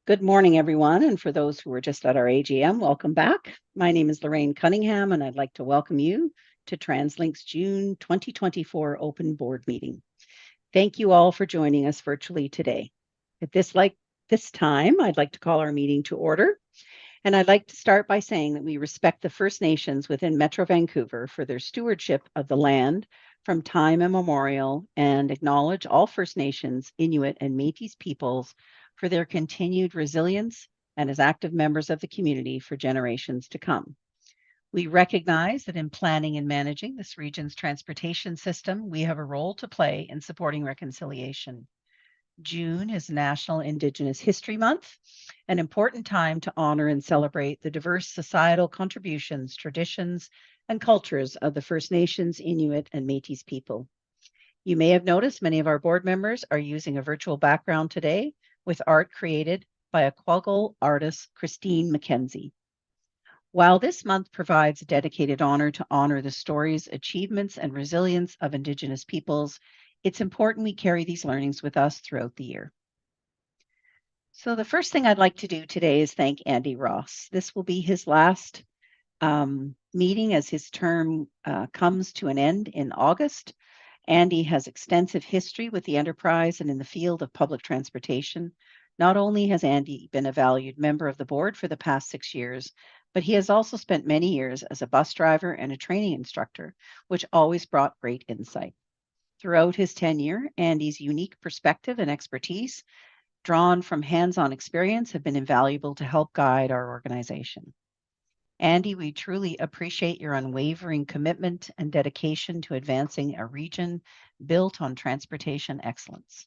Good morning, everyone. And for those who were just at our AGM, welcome back. My name is Lorraine Cunningham, and I'd like to welcome you to TransLink's June 2024 Open Board Meeting. Thank you all for joining us virtually today. At this time, I'd like to call our meeting to order. And I'd like to start by saying that we respect the First Nations within Metro Vancouver for their stewardship of the land from time immemorial and acknowledge all First Nations, Inuit, and Métis peoples for their continued resilience and as active members of the community for generations to come. We recognize that in planning and managing this region's transportation system, we have a role to play in supporting reconciliation. June is National Indigenous History Month, an important time to honor and celebrate the diverse societal contributions, traditions, and cultures of the First Nations, Inuit, and Métis people. You may have noticed many of our board members are using a virtual background today with art created by a Quaggle artist, Christine McKenzie. While this month provides a dedicated honor to honor the stories, achievements, and resilience of Indigenous peoples, it's important we carry these learnings with us throughout the year. So the first thing I'd like to do today is thank Andy Ross. This will be his last meeting as his term comes to an end in August. Andy has extensive history with the enterprise and in the field of public transportation. Not only has Andy been a valued member of the board for the past 6 years, but he has also spent many years as a bus driver and a training instructor, which always brought great insight. Throughout his tenure, Andy's unique perspective and expertise, drawn from hands-on experience, have been invaluable to help guide our organization. Andy, we truly appreciate your unwavering commitment and dedication to advancing a region built on transportation excellence.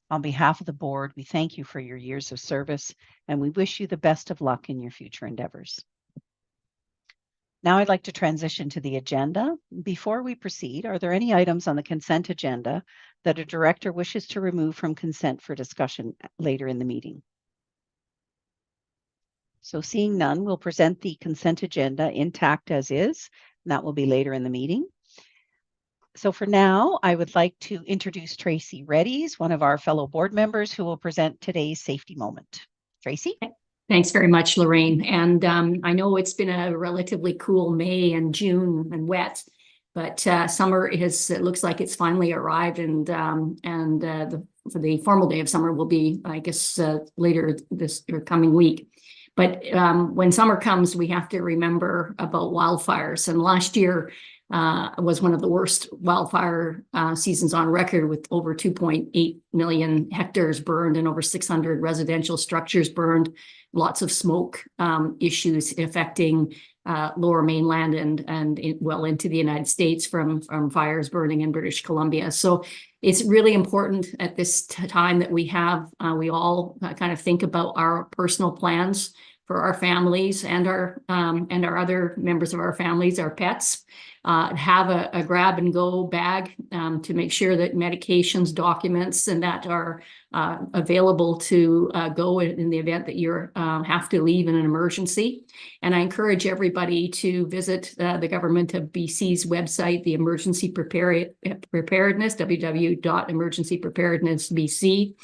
On behalf of the board, we thank you for your years of service, and we wish you the best of luck in your future endeavors. Now I'd like to transition to the agenda. Before we proceed, are there any items on the consent agenda that a director wishes to remove from consent for discussion later in the meeting? So seeing none, we'll present the consent agenda intact as is, and that will be later in the meeting. So for now, I would like to introduce Tracy Reddies, one of our fellow board members who will present today's safety moment. Tracy? Thanks very much, Lorraine. And I know it's been a relatively cool May and June and wet, but summer it looks like it's finally arrived, and for the formal day of summer will be, I guess, later this coming week. But when summer comes, we have to remember about wildfires. And last year was one of the worst wildfire seasons on record, with over 2.8 million hectares burned and over 600 residential structures burned. Lots of smoke issues affecting Lower Mainland and well into the United States from fires burning in British Columbia. So it's really important at this time that we all kind of think about our personal plans for our families and our other members of our families, our pets. Have a grab and go bag to make sure that medications, documents, and that are available to go in the event that you have to leave in an emergency. And I encourage everybody to visit the Government of BC's website, the Emergency Preparedness, www.emergencypreparednessbc.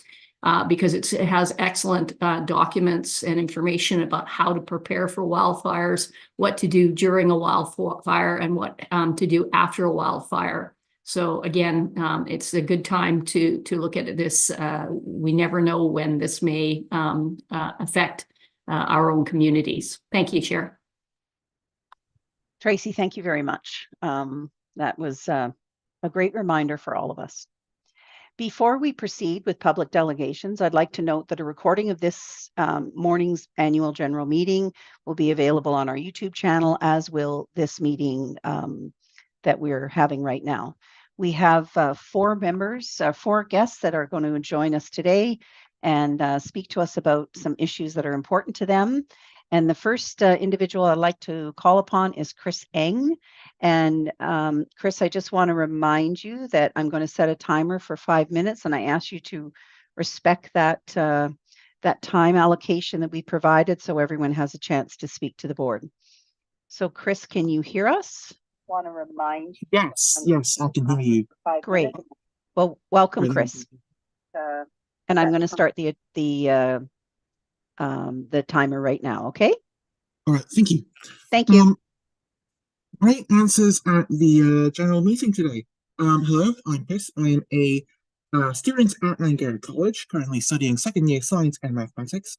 Because it has excellent documents and information about how to prepare for wildfires, what to do during a wildfire, and what to do after a wildfire. So again, it's a good time to look at this. We never know when this may affect our own communities. Thank you, Chair. Tracy, thank you very much. That was a great reminder for all of us. Before we proceed with public delegations, I'd like to note that a recording of this morning's annual general meeting will be available on our YouTube channel, as will this meeting that we're having right now. We have four guests that are going to join us today and speak to us about some issues that are important to them. And the first individual I'd like to call upon is Chris Eng. And Chris, I just want to remind you that I'm going to set a timer for 5 minutes, and I ask you to respect that time allocation that we provided so everyone has a chance to speak to the board. So Chris, can you hear us? Want to remind you. Yes, I can hear you. Great. Well, welcome, Chris. And I'm going to start the the timer right now. Okay. All right, thank you. Thank you. Great answers at the general meeting today. Hello, I'm Chris. I am a student at Langara College, currently studying second year science and mathematics.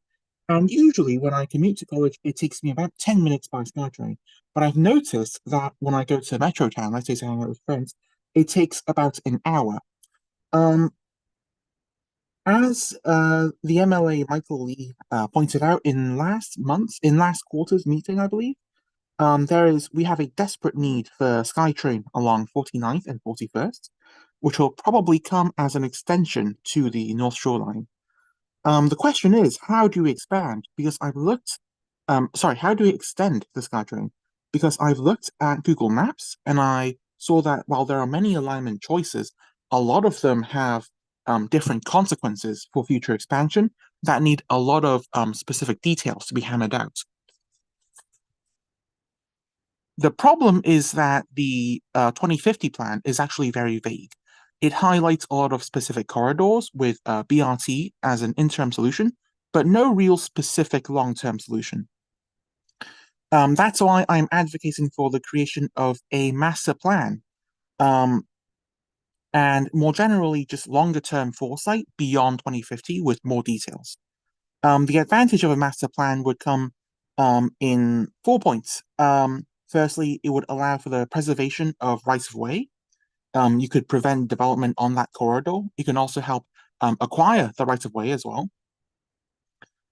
And usually when I commute to college, it takes me about 10 minutes by SkyTrain. But I've noticed that when I go to Metro Town, let's say to hang out with friends, it takes about an hour. Um, as the MLA Michael Lee pointed out in last quarter's meeting, I believe, we have a desperate need for SkyTrain along 49th and 41st, which will probably come as an extension to the North Shore Line. The question is, how do we expand? Because how do we extend the SkyTrain? Because I've looked at Google Maps and I saw that while there are many alignment choices, a lot of them have different consequences for future expansion that need a lot of specific details to be hammered out. The problem is that the 2050 plan is actually very vague. It highlights a lot of specific corridors with BRT as an interim solution, but no real specific long-term solution. That's why I'm advocating for the creation of a master plan, and more generally, just longer-term foresight beyond 2050 with more details. The advantage of a master plan would come in 4 points. Firstly, it would allow for the preservation of rights of way. You could prevent development on that corridor. You can also help acquire the rights of way as well.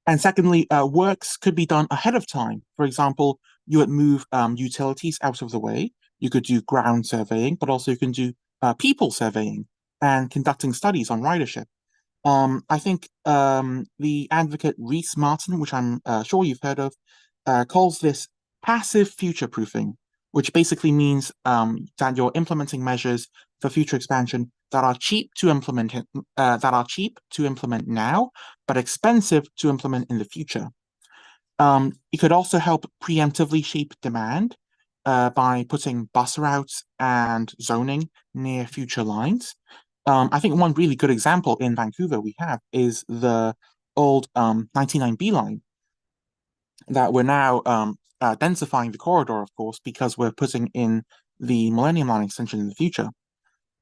And secondly, works could be done ahead of time. For example, you would move utilities out of the way. You could do ground surveying, but also you can do people surveying and conducting studies on ridership. I think the advocate Reese Martin, which I'm sure you've heard of, calls this passive future proofing, which basically means that you're implementing measures for future expansion that are cheap to implement now, but expensive to implement in the future. It could also help preemptively shape demand by putting bus routes and zoning near future lines. I think one really good example in Vancouver we have is the old 99B line that we're now densifying the corridor, of course, because we're putting in the Millennium Line extension in the future.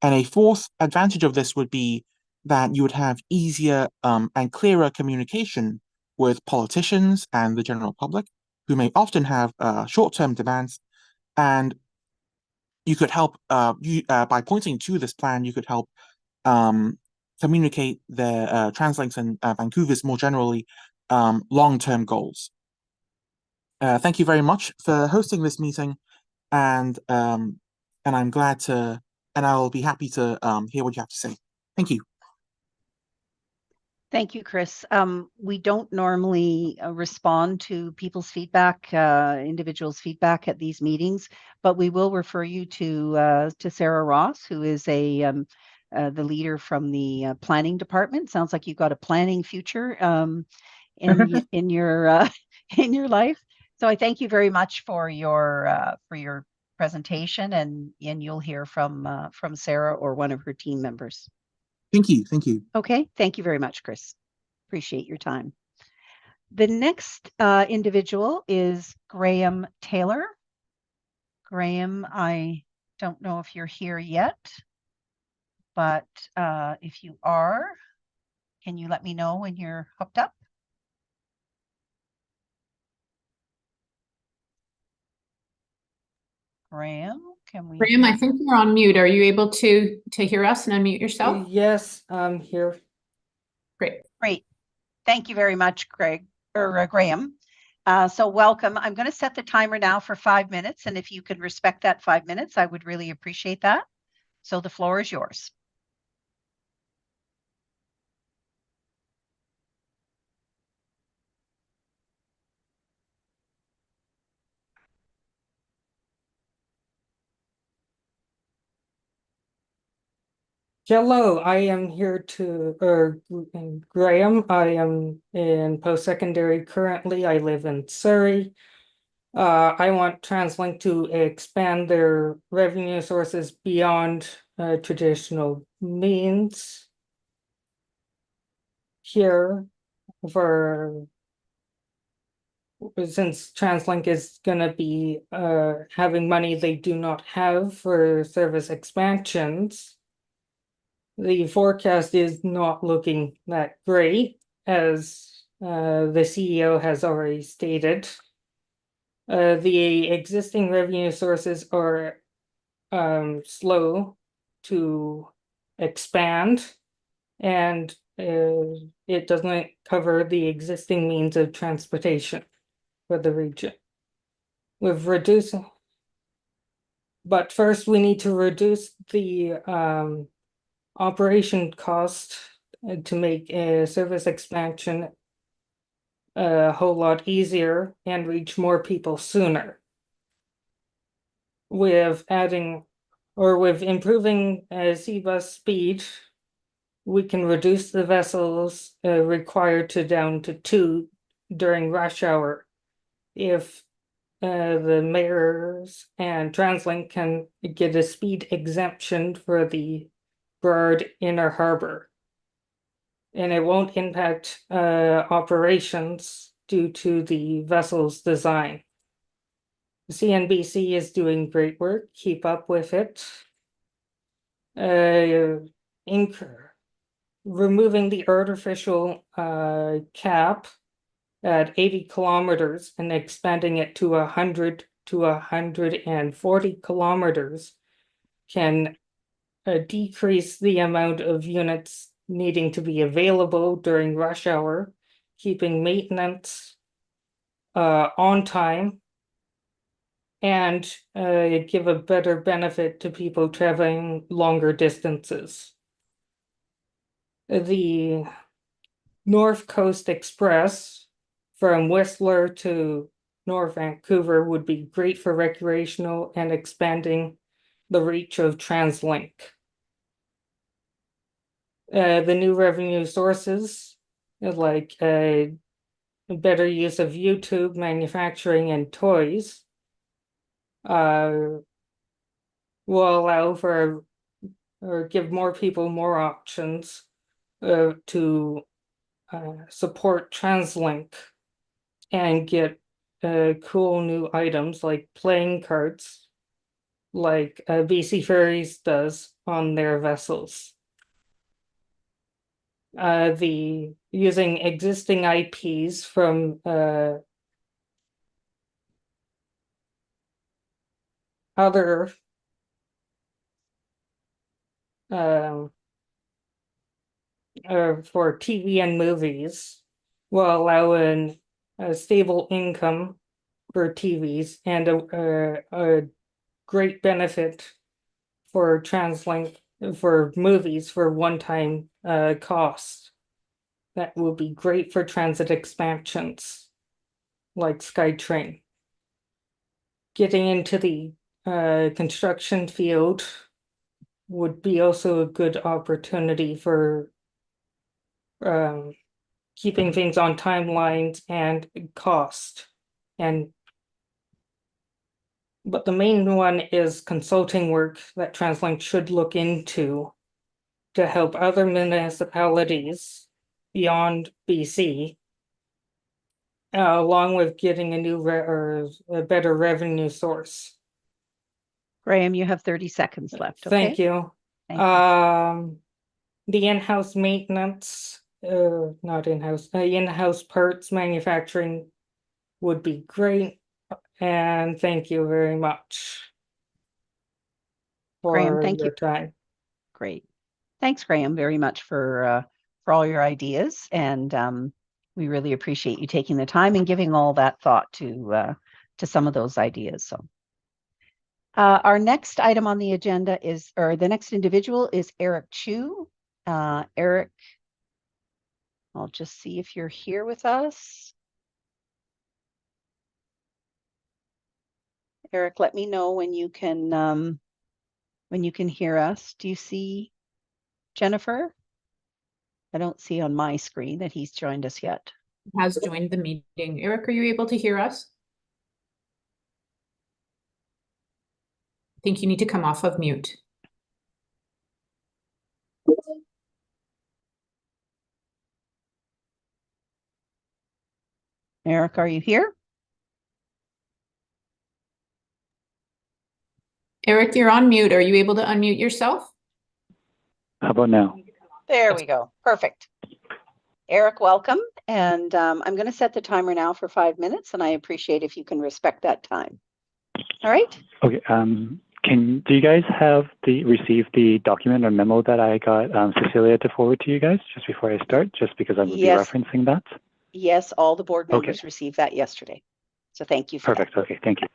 And a fourth advantage of this would be that you would have easier and clearer communication with politicians and the general public, who may often have short-term demands. And you could help, by pointing to this plan, you could help communicate the TransLink's and Vancouver's more generally long-term goals. Thank you very much for hosting this meeting, and I'm glad to, and I'll be happy to hear what you have to say. Thank you. Thank you, Chris. We don't normally respond to people's feedback, individuals' feedback at these meetings, but we will refer you to Sarah Ross, who is the leader from the planning department. Sounds like you've got a planning future in your in your life. So I thank you very much for your presentation, and you'll hear from Sarah or one of her team members. Thank you. Thank you. Okay. Thank you very much, Chris. Appreciate your time. The next individual is Graham Taylor. Graham, I don't know if you're here yet, but if you are, can you let me know when you're hooked up? Graham, can we? Graham, I think you're on mute. Are you able to hear us and unmute yourself? Yes, I'm here. Great. Great. Thank you very much, Graham. So welcome. I'm going to set the timer now for 5 minutes, and if you could respect that 5 minutes, I would really appreciate that. So the floor is yours. Hello, I am here Graham. I am in post-secondary currently. I live in Surrey. I want TransLink to expand their revenue sources beyond traditional means. Here for since TransLink is gonna be having money they do not have for service expansions, the forecast is not looking that great, as the CEO has already stated. The existing revenue sources are slow to expand, and it doesn't cover the existing means of transportation for the region. We've reduced, but first we need to reduce the operation cost to make a service expansion a whole lot easier and reach more people sooner. With improving sea bus speed, we can reduce the vessels required down to 2 during rush hour. If the mayors and TransLink can get a speed exemption for the Burrard Inner Harbor. And it won't impact operations due to the vessel's design. CNBC is doing great work. Keep up with it. Removing the artificial cap at 80 kilometers and expanding it to 100 to 140 kilometers can decrease the amount of units needing to be available during rush hour, keeping maintenance on time, and give a better benefit to people traveling longer distances. The North Coast Express from Whistler to North Vancouver would be great for recreational and expanding the reach of TransLink. The new revenue sources, like a better use of YouTube, manufacturing, and toys, will allow for or give more people more options to support TransLink and get cool new items like playing cards, like BC Ferries does on their vessels. The using existing IPs from other for TV and movies will allow a stable income for TVs and a great benefit for TransLink for movies for one-time cost. That will be great for transit expansions like SkyTrain. Getting into the construction field would be also a good opportunity for keeping things on timelines and cost. But the main one is consulting work that TransLink should look into to help other municipalities beyond BC, along with getting a new or a better revenue source. Graham, you have 30 seconds left. Okay? Thank you. Thank you. The in-house maintenance, not in-house, in-house parts manufacturing would be great. And thank you very much Graham, for thank your you. time. Great. Thanks, Graham, very much for all your ideas. And we really appreciate you taking the time and giving all that thought to some of those ideas. So our next item on the agenda is, or the next individual is Eric Chu. Eric, I'll just see if you're here with us. Eric, let me know when you can hear us. Do you see Jennifer? I don't see on my screen that he's joined us yet. Has joined the meeting. Eric, are you able to hear us? I think you need to come off of mute. Eric, are you here? Eric, you're on mute. Are you able to unmute yourself? How about now? There we go. Perfect. Eric, welcome. And I'm going to set the timer now for 5 minutes, and I appreciate if you can respect that time. All right. Okay. Do you guys have received the document or memo that I got Cecilia to forward to you guys just before I start, just because I would Yes. be referencing that? Yes, all the board Okay. members received that yesterday. So thank you for Perfect. Okay, thank you.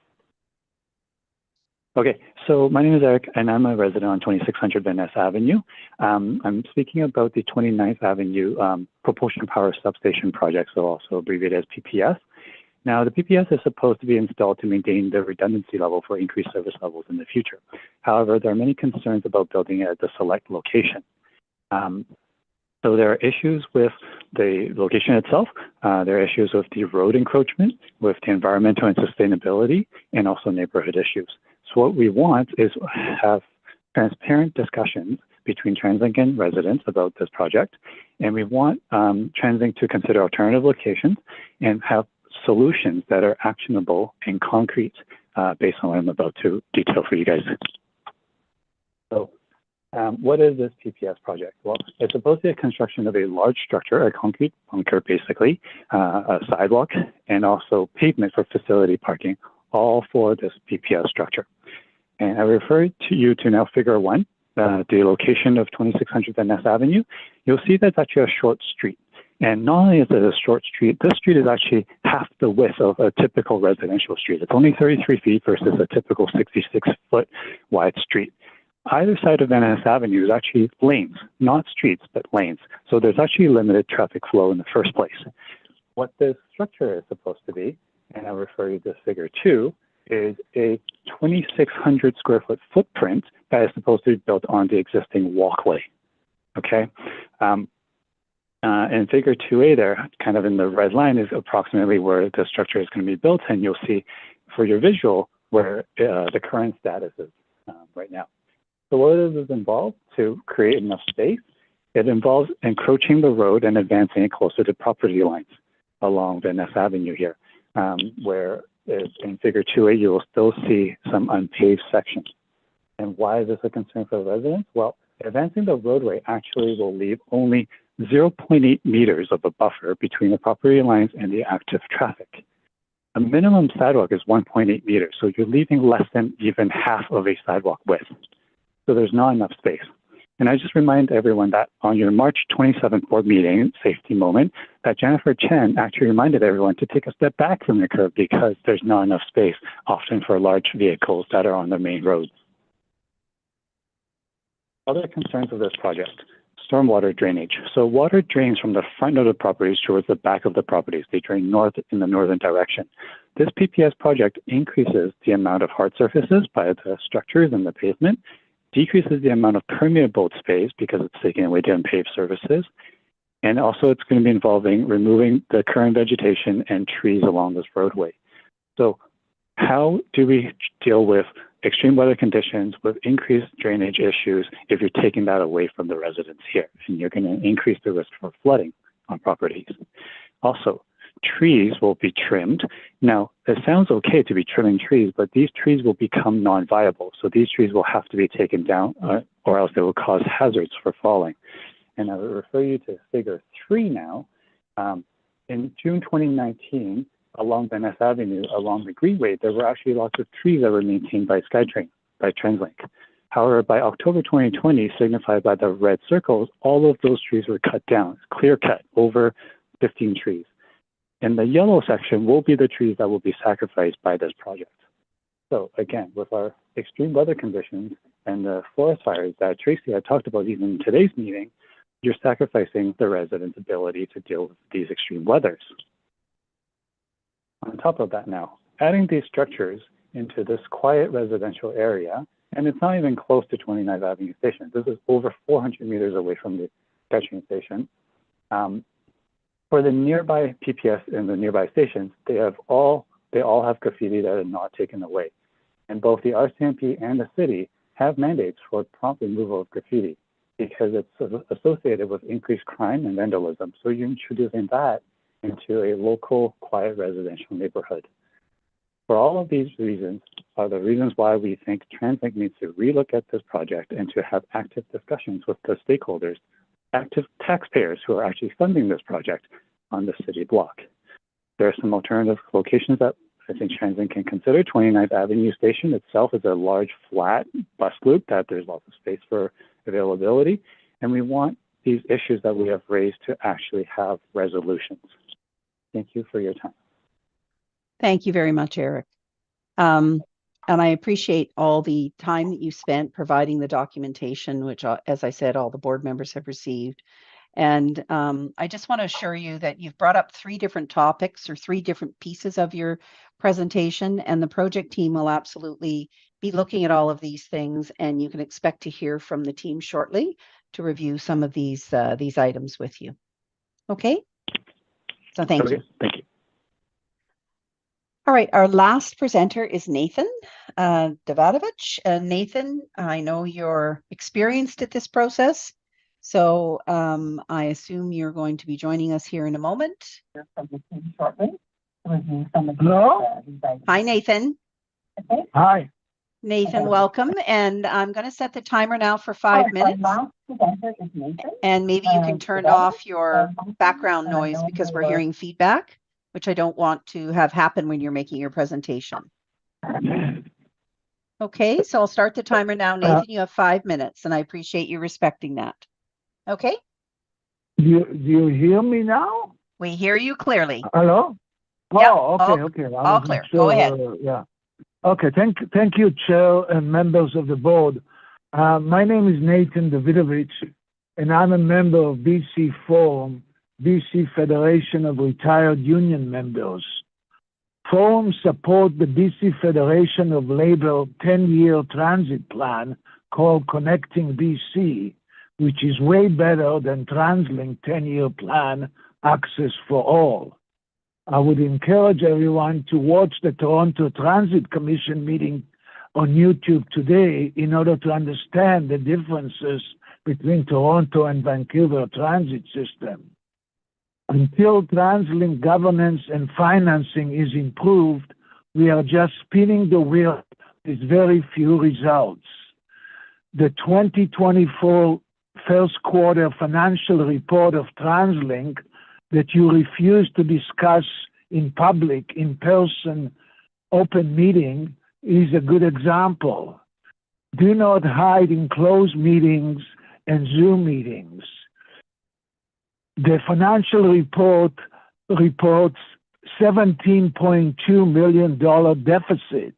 Okay, so my name is Eric, and I'm a resident on 2600 Van Ness Avenue. I'm speaking about the 29th Avenue Propulsion Power Substation project, so also abbreviated as PPS. Now, the PPS is supposed to be installed to maintain the redundancy level for increased service levels in the future. However, there are many concerns about building it at the select location. So there are issues with the location itself. There are issues with the road encroachment, with the environmental and sustainability, and also neighborhood issues. So what we want is have transparent discussions between TransLink and residents about this project. And we want TransLink to consider alternative locations and have solutions that are actionable and concrete based on what I'm about to detail for you guys. So what is this PPS project? Well, it's supposed to be a construction of a large structure, a concrete bunker basically, a sidewalk, and also pavement for facility parking, all for this PPS structure. And I refer to you to now figure 1, the location of 2600 Van Ness Avenue. You'll see that's actually a short street. And not only is it a short street, this street is actually half the width of a typical residential street. It's only 33 feet versus a typical 66-foot wide street. Either side of Van Ness Avenue is actually lanes, not streets, but lanes. So there's actually limited traffic flow in the first place. What this structure is supposed to be, and I'll refer you to figure 2, is a 2,600 square foot footprint that is supposed to be built on the existing walkway. Okay. And figure 2A there, kind of in the red line, is approximately where the structure is going to be built. And you'll see for your visual where the current status is right now. So what does this involve to create enough space? It involves encroaching the road and advancing it closer to property lines along Van Ness Avenue here, where in figure 2A, you will still see some unpaved sections. And why is this a concern for the residents? Well, advancing the roadway actually will leave only 0.8 meters of a buffer between the property lines and the active traffic. A minimum sidewalk is 1.8 meters, so you're leaving less than even half of a sidewalk width. So there's not enough space. And I just remind everyone that on your March 27th board meeting, safety moment, that Jennifer Chen actually reminded everyone to take a step back from the curb because there's not enough space, often for large vehicles that are on the main roads. Other concerns of this project, stormwater drainage. So water drains from the front of the properties towards the back of the properties. They drain north in the northern direction. This PPS project increases the amount of hard surfaces by the structures and the pavement, decreases the amount of permeable space because it's taking away the unpaved surfaces. And also it's going to be involving removing the current vegetation and trees along this roadway. So how do we deal with extreme weather conditions with increased drainage issues if you're taking that away from the residents here? And you're going to increase the risk for flooding on properties. Also, trees will be trimmed. Now, it sounds okay to be trimming trees, but these trees will become non-viable. So these trees will have to be taken down or else they will cause hazards for falling. And I will refer you to figure 3 now. In June 2019, along Van Ness Avenue, along the Greenway, there were actually lots of trees that were maintained by SkyTrain, by TransLink. However, by October 2020, signified by the red circles, all of those trees were cut down, clear cut, over 15 trees. And the yellow section will be the trees that will be sacrificed by this project. So again, with our extreme weather conditions and the forest fires that Tracy had talked about even in today's meeting, you're sacrificing the residents' ability to deal with these extreme weathers. On top of that now, adding these structures into this quiet residential area, and it's not even close to 29th Avenue Station. This is over 400 meters away from the SkyTrain station. For the nearby PPS and the nearby stations, they all have graffiti that are not taken away. And both the RCMP and the city have mandates for prompt removal of graffiti because it's associated with increased crime and vandalism. So you're introducing that into a local, quiet residential neighborhood. For all of these reasons are the reasons why we think TransLink needs to relook at this project and to have active discussions with the stakeholders, active taxpayers who are actually funding this project on the city block. There are some alternative locations that I think TransLink can consider. 29th Avenue Station itself is a large flat bus loop that there's lots of space for availability, and we want these issues that we have raised to actually have resolutions. Thank you for your time. Thank you very much, Eric. And I appreciate all the time that you spent providing the documentation, which, as I said, all the board members have received. And I just want to assure you that you've brought up 3 different topics or 3 different pieces of your presentation, and the project team will absolutely be looking at all of these things, and you can expect to hear from the team shortly to review some of these items with you. Okay? So thank you. Thank you. All right, our last presenter is Nathan Davadovich. Nathan, I know you're experienced at this process, so I assume you're going to be joining us here in a moment. Hello? Hi, Nathan. Hi. Nathan, welcome. And I'm going to set the timer now for 5 minutes. And maybe you can turn off your background noise because we're hearing feedback, which I don't want to have happen when you're making your presentation. Okay, so I'll start the timer now. Nathan, you have 5 minutes, and I appreciate you respecting that. Okay? Do you hear me now? We hear you clearly. Hello? Yep, Oh, okay. I all wasn't clear. sure, Go ahead. Yeah. Okay, thank you, Chair and members of the board. My name is Nathan Davidovich, and I'm a member of BC Forum, BC Federation of Retired Union Members. Forum support the BC Federation of Labor 10-year transit plan called Connecting BC, which is way better than TransLink 10-year plan, Access for All. I would encourage everyone to watch the Toronto Transit Commission meeting on YouTube today in order to understand the differences between Toronto and Vancouver transit system. Until TransLink governance and financing is improved, we are just spinning the wheel with very few results. The 2024 first quarter financial report of TransLink that you refuse to discuss in public, in person, open meeting is a good example. Do not hide in closed meetings and Zoom meetings. The financial report reports $17.2 million deficit.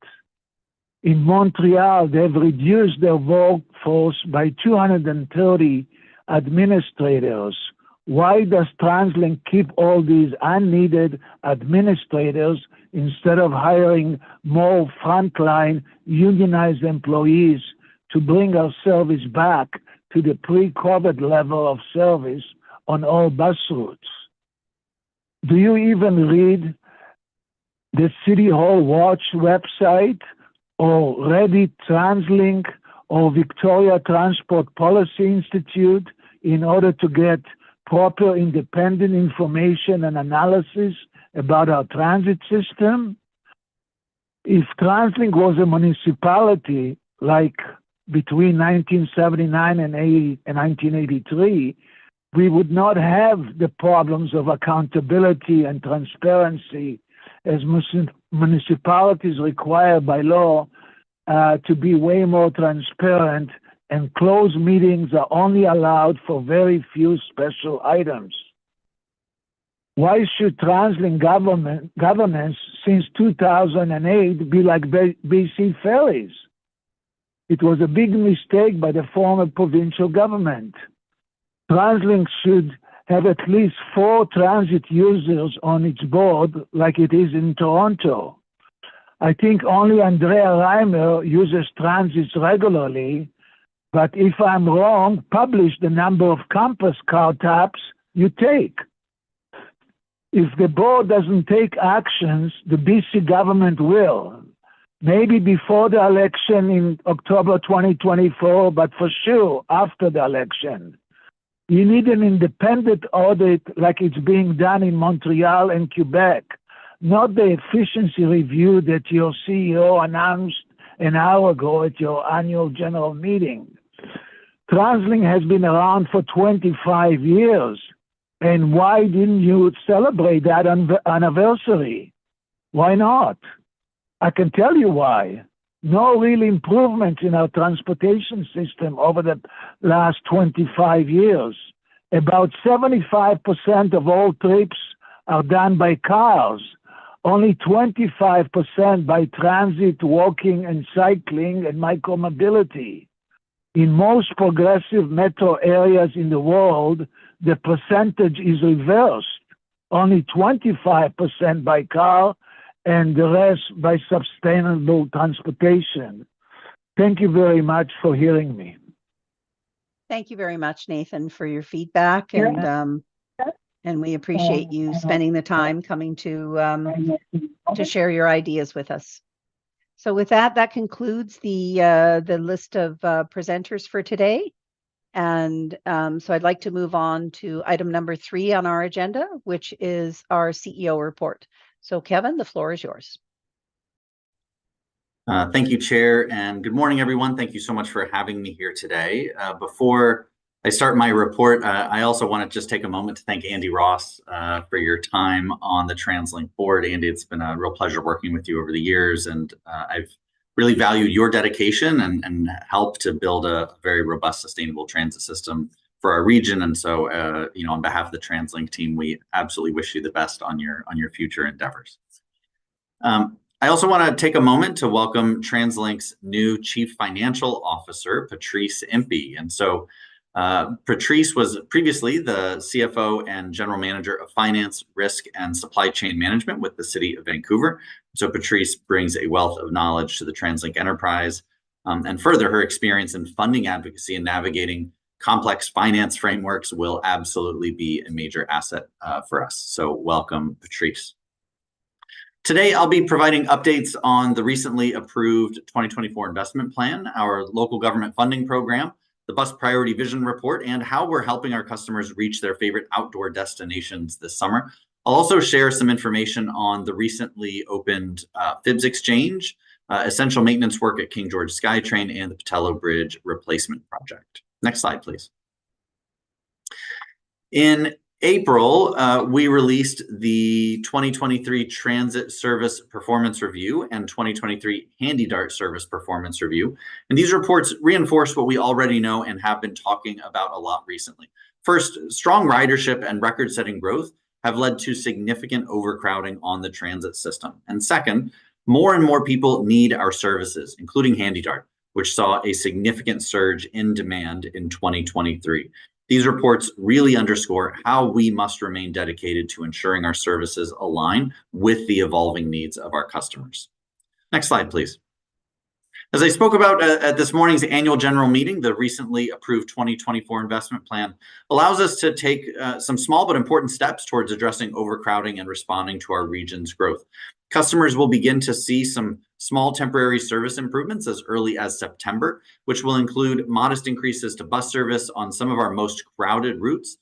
In Montreal, they've reduced their workforce by 230 administrators. Why does TransLink keep all these unneeded administrators instead of hiring more frontline unionized employees to bring our service back to the pre-COVID level of service on all bus routes? Do you even read the City Hall Watch website or Reddit TransLink or Victoria Transport Policy Institute in order to get proper independent information and analysis about our transit system? If TransLink was a municipality, like between 1979 and 1983, we would not have the problems of accountability and transparency as municipalities require by law to be way more transparent, and closed meetings are only allowed for very few special items. Why should TransLink governance since 2008 be like BC Ferries? It was a big mistake by the former provincial government. TransLink should have at least 4 transit users on its board like it is in Toronto. I think only Andrea Reimer uses transits regularly, but if I'm wrong, publish the number of Compass car taps you take. If the board doesn't take actions, the BC government will. Maybe before the election in October 2024, but for sure after the election. You need an independent audit like it's being done in Montreal and Quebec, not the efficiency review that your CEO announced an hour ago at your annual general meeting. TransLink has been around for 25 years. And why didn't you celebrate that anniversary? Why not? I can tell you why. No real improvements in our transportation system over the last 25 years. About 75% of all trips are done by cars, only 25% by transit, walking, and cycling, and micromobility. In most progressive metro areas in the world, the percentage is reversed. Only 25% by car and the rest by sustainable transportation. Thank you very much for hearing me. Thank you very much, Nathan, for your feedback, and we appreciate you spending the time coming to share your ideas with us. So with that, that concludes the list of presenters for today. And so I'd like to move on to item number 3 on our agenda, which is our CEO report. So Kevin, the floor is yours. Thank you, Chair, and good morning, everyone. Thank you so much for having me here today. Before I start my report, I also want to just take a moment to thank Andy Ross for your time on the TransLink board. Andy, it's been a real pleasure working with you over the years, and I've really valued your dedication and helped to build a very robust, sustainable transit system for our region. And so, on behalf of the TransLink team, we absolutely wish you the best on your future endeavors. I also want to take a moment to welcome TransLink's new Chief Financial Officer, Patrice Impey. And so Patrice was previously the CFO and General Manager of Finance, Risk, and Supply Chain Management with the City of Vancouver. So Patrice brings a wealth of knowledge to the TransLink enterprise, and further, her experience in funding advocacy and navigating complex finance frameworks will absolutely be a major asset for us. So welcome, Patrice. Today, I'll be providing updates on the recently approved 2024 investment plan, our local government funding program, the Bus Priority Vision Report, and how we're helping our customers reach their favorite outdoor destinations this summer. I'll also share some information on the recently opened FIBS Exchange, essential maintenance work at King George SkyTrain, and the Patello Bridge replacement project. Next slide, please. In April, we released the 2023 Transit Service Performance Review and 2023 Handy Dart Service Performance Review. And these reports reinforce what we already know and have been talking about a lot recently. First, strong ridership and record-setting growth have led to significant overcrowding on the transit system. And second, more and more people need our services, including Handy Dart, which saw a significant surge in demand in 2023. These reports really underscore how we must remain dedicated to ensuring our services align with the evolving needs of our customers. Next slide, please. As I spoke about at this morning's annual general meeting, the recently approved 2024 investment plan allows us to take some small but important steps towards addressing overcrowding and responding to our region's growth. Customers will begin to see some small temporary service improvements as early as September, which will include modest increases to bus service on some of our most crowded routes,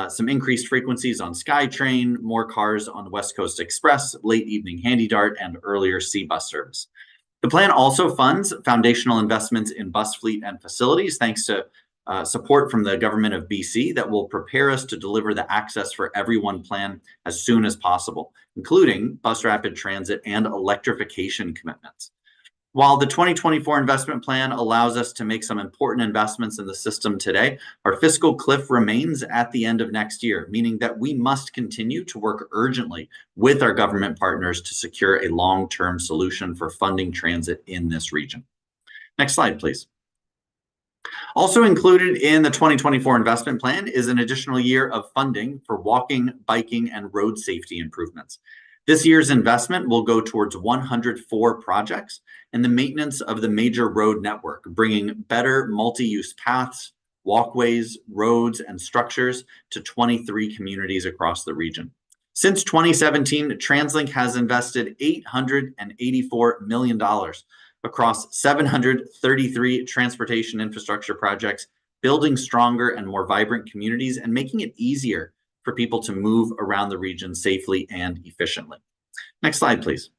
some increased frequencies on SkyTrain, more cars on West Coast Express, late evening Handy Dart, and earlier C-Bus service. The plan also funds foundational investments in bus fleet and facilities, thanks to support from the government of BC that will prepare us to deliver the Access for Everyone plan as soon as possible, including bus rapid transit and electrification commitments. While the 2024 investment plan allows us to make some important investments in the system today, our fiscal cliff remains at the end of next year, meaning that we must continue to work urgently with our government partners to secure a long-term solution for funding transit in this region. Next slide, please. Also included in the 2024 investment plan is an additional year of funding for walking, biking, and road safety improvements. This year's investment will go towards 104 projects and the maintenance of the major road network, bringing better multi-use paths, walkways, roads, and structures to 23 communities across the region. Since 2017, TransLink has invested $884 million across 733 transportation infrastructure projects, building stronger and more vibrant communities and making it easier for people to move around the region safely and efficiently. Next slide, please.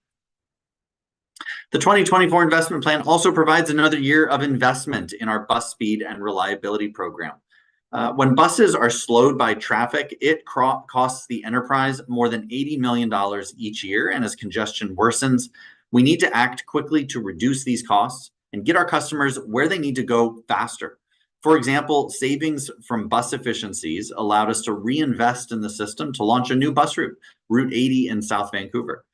The 2024 investment plan also provides another year of investment in our bus speed and reliability program. When buses are slowed by traffic, it costs the enterprise more than $80 million each year, and as congestion worsens, we need to act quickly to reduce these costs and get our customers where they need to go faster. For example, savings from bus efficiencies allowed us to reinvest in the system to launch a new bus route, Route 80 in South Vancouver.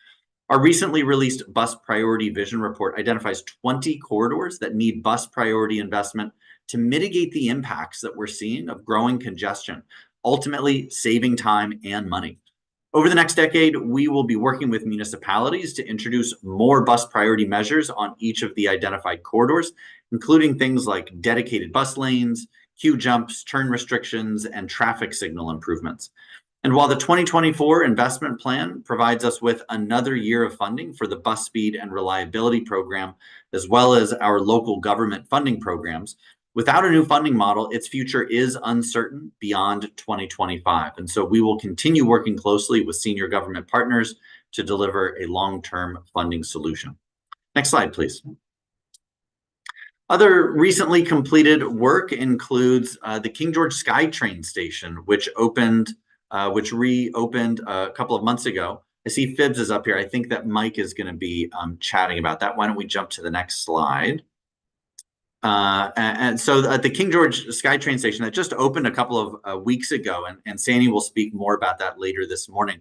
Our recently released Bus Priority Vision Report identifies 20 corridors that need bus priority investment to mitigate the impacts that we're seeing of growing congestion, ultimately saving time and money. Over the next decade, we will be working with municipalities to introduce more bus priority measures on each of the identified corridors, including things like dedicated bus lanes, queue jumps, turn restrictions, and traffic signal improvements. And while the 2024 investment plan provides us with another year of funding for the bus speed and reliability program, as well as our local government funding programs, without a new funding model, its future is uncertain beyond 2025. And so we will continue working closely with senior government partners to deliver a long-term funding solution. Next slide, please. Other recently completed work includes the King George SkyTrain station, which reopened a couple of months ago. I see Phibbs is up here. I think that Mike is going to be chatting about that. Why don't we jump to the next slide? And so at the King George SkyTrain station that just opened a couple of weeks ago, and Sandy will speak more about that later this morning.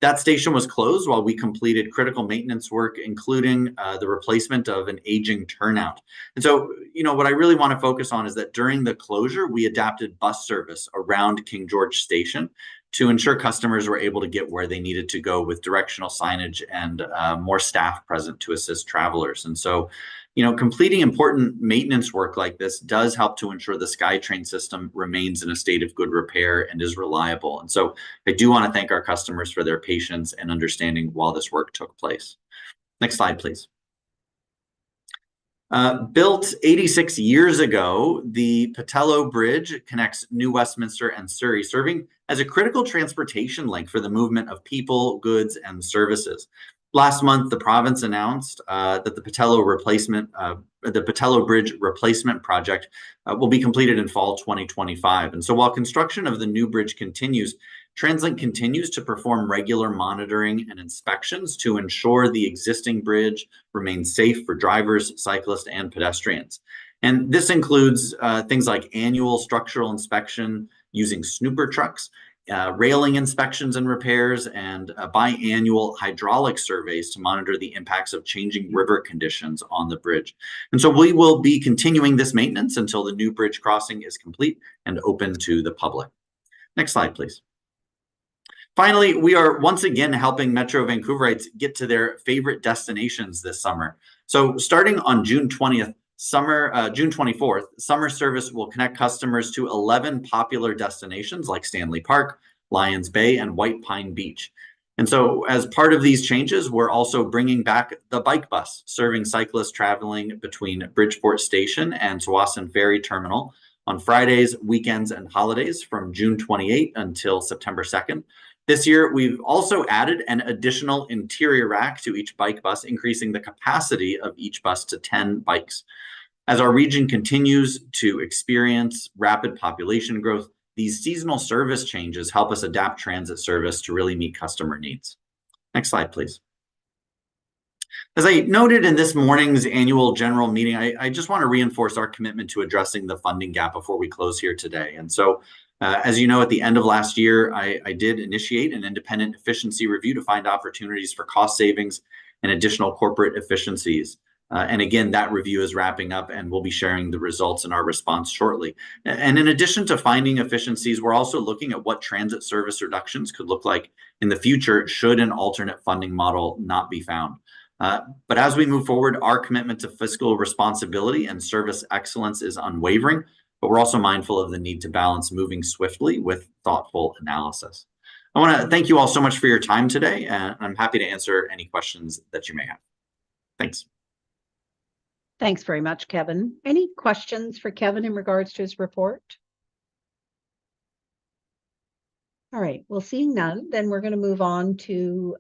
That station was closed while we completed critical maintenance work, including the replacement of an aging turnout. And so, what I really want to focus on is that during the closure, we adapted bus service around King George Station to ensure customers were able to get where they needed to go with directional signage and more staff present to assist travelers. And so, completing important maintenance work like this does help to ensure the SkyTrain system remains in a state of good repair and is reliable. And so I do want to thank our customers for their patience and understanding while this work took place. Next slide, please. Built 86 years ago, the Patello Bridge connects New Westminster and Surrey, serving as a critical transportation link for the movement of people, goods, and services. Last month, the province announced that the Patello Bridge replacement project will be completed in fall 2025. And so while construction of the new bridge continues, TransLink continues to perform regular monitoring and inspections to ensure the existing bridge remains safe for drivers, cyclists, and pedestrians. And this includes things like annual structural inspection using snooper trucks, railing inspections and repairs, and biannual hydraulic surveys to monitor the impacts of changing river conditions on the bridge. And so we will be continuing this maintenance until the new bridge crossing is complete and open to the public. Next slide, please. Finally, we are once again helping Metro Vancouverites get to their favorite destinations this summer. So starting on June 24th, summer service will connect customers to 11 popular destinations like Stanley Park, Lions Bay, and White Pine Beach. And so as part of these changes, we're also bringing back the bike bus, serving cyclists traveling between Bridgeport Station and Tsawwassen Ferry Terminal on Fridays, weekends, and holidays from June 28 until September 2nd. This year, we've also added an additional interior rack to each bike bus, increasing the capacity of each bus to 10 bikes. As our region continues to experience rapid population growth, these seasonal service changes help us adapt transit service to really meet customer needs. Next slide, please. As I noted in this morning's annual general meeting, I just want to reinforce our commitment to addressing the funding gap before we close here today. And so, as you know, at the end of last year, I did initiate an independent efficiency review to find opportunities for cost savings and additional corporate efficiencies. And again, that review is wrapping up, and we'll be sharing the results and our response shortly. And in addition to finding efficiencies, we're also looking at what transit service reductions could look like in the future should an alternate funding model not be found. But as we move forward, our commitment to fiscal responsibility and service excellence is unwavering, but we're also mindful of the need to balance moving swiftly with thoughtful analysis. I want to thank you all so much for your time today, and I'm happy to answer any questions that you may have. Thanks. Thanks very much, Kevin. Any questions for Kevin in regards to his report? All right, well, seeing none, then we're going to move on to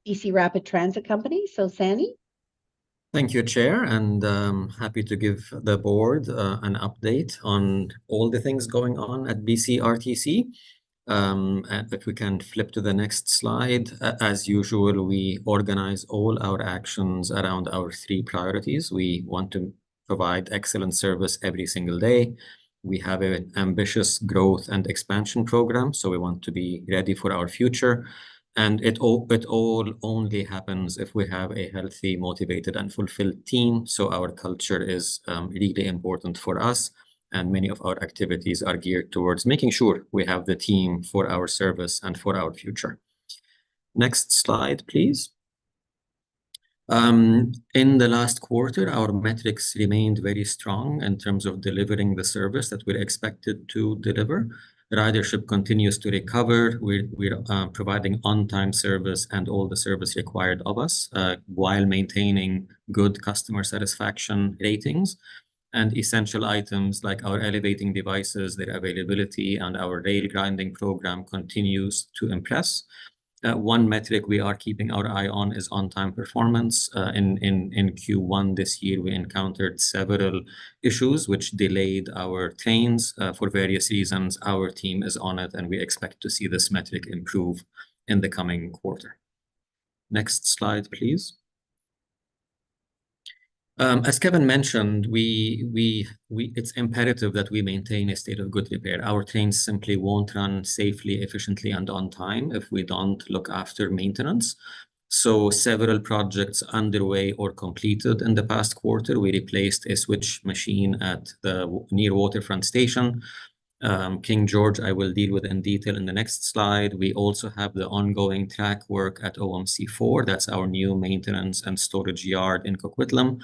BC Rapid Transit Company. So Sandy? Thank you, Chair, and happy to give the board an update on all the things going on at BC RTC. And if we can flip to the next slide, as usual, we organize all our actions around our 3 priorities. We want to provide excellent service every single day. We have an ambitious growth and expansion program, so we want to be ready for our future. And it all only happens if we have a healthy, motivated, and fulfilled team. So our culture is really important for us. And many of our activities are geared towards making sure we have the team for our service and for our future. Next slide, please. In the last quarter, our metrics remained very strong in terms of delivering the service that we're expected to deliver. Ridership continues to recover. We're providing on-time service and all the service required of us while maintaining good customer satisfaction ratings. And essential items like our elevating devices, their availability, and our rail grinding program continues to impress. One metric we are keeping our eye on is on-time performance. In Q1 this year, we encountered several issues which delayed our trains for various reasons. Our team is on it, and we expect to see this metric improve in the coming quarter. Next slide, please. As Kevin mentioned, it's imperative that we maintain a state of good repair. Our trains simply won't run safely, efficiently, and on time if we don't look after maintenance. So several projects underway or completed in the past quarter. We replaced a switch machine at the near waterfront station. King George, I will deal with in detail in the next slide. We also have the ongoing track work at OMC4. That's our new maintenance and storage yard in Coquitlam.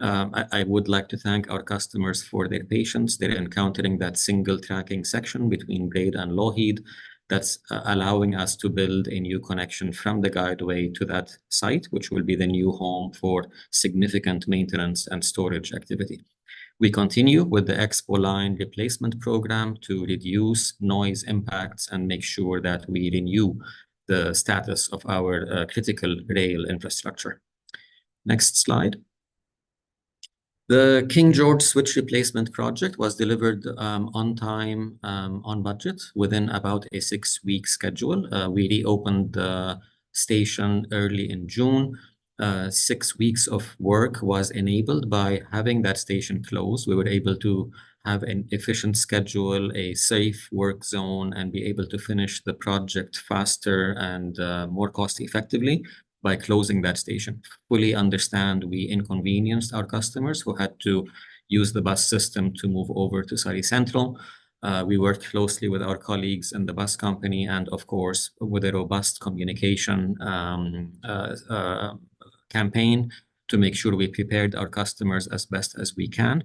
I would like to thank our customers for their patience. They're encountering that single tracking section between Braid and Lougheed that's allowing us to build a new connection from the guideway to that site, which will be the new home for significant maintenance and storage activity. We continue with the Expo line replacement program to reduce noise impacts and make sure that we renew the status of our critical rail infrastructure. Next slide. The King George switch replacement project was delivered on time, on budget, within about a 6-week schedule. We reopened the station early in June. 6 weeks of work was enabled by having that station closed. We were able to have an efficient schedule, a safe work zone, and be able to finish the project faster and more cost effectively by closing that station. Fully understand we inconvenienced our customers who had to use the bus system to move over to Surrey Central. We worked closely with our colleagues in the bus company and, of course, with a robust communication campaign to make sure we prepared our customers as best as we can.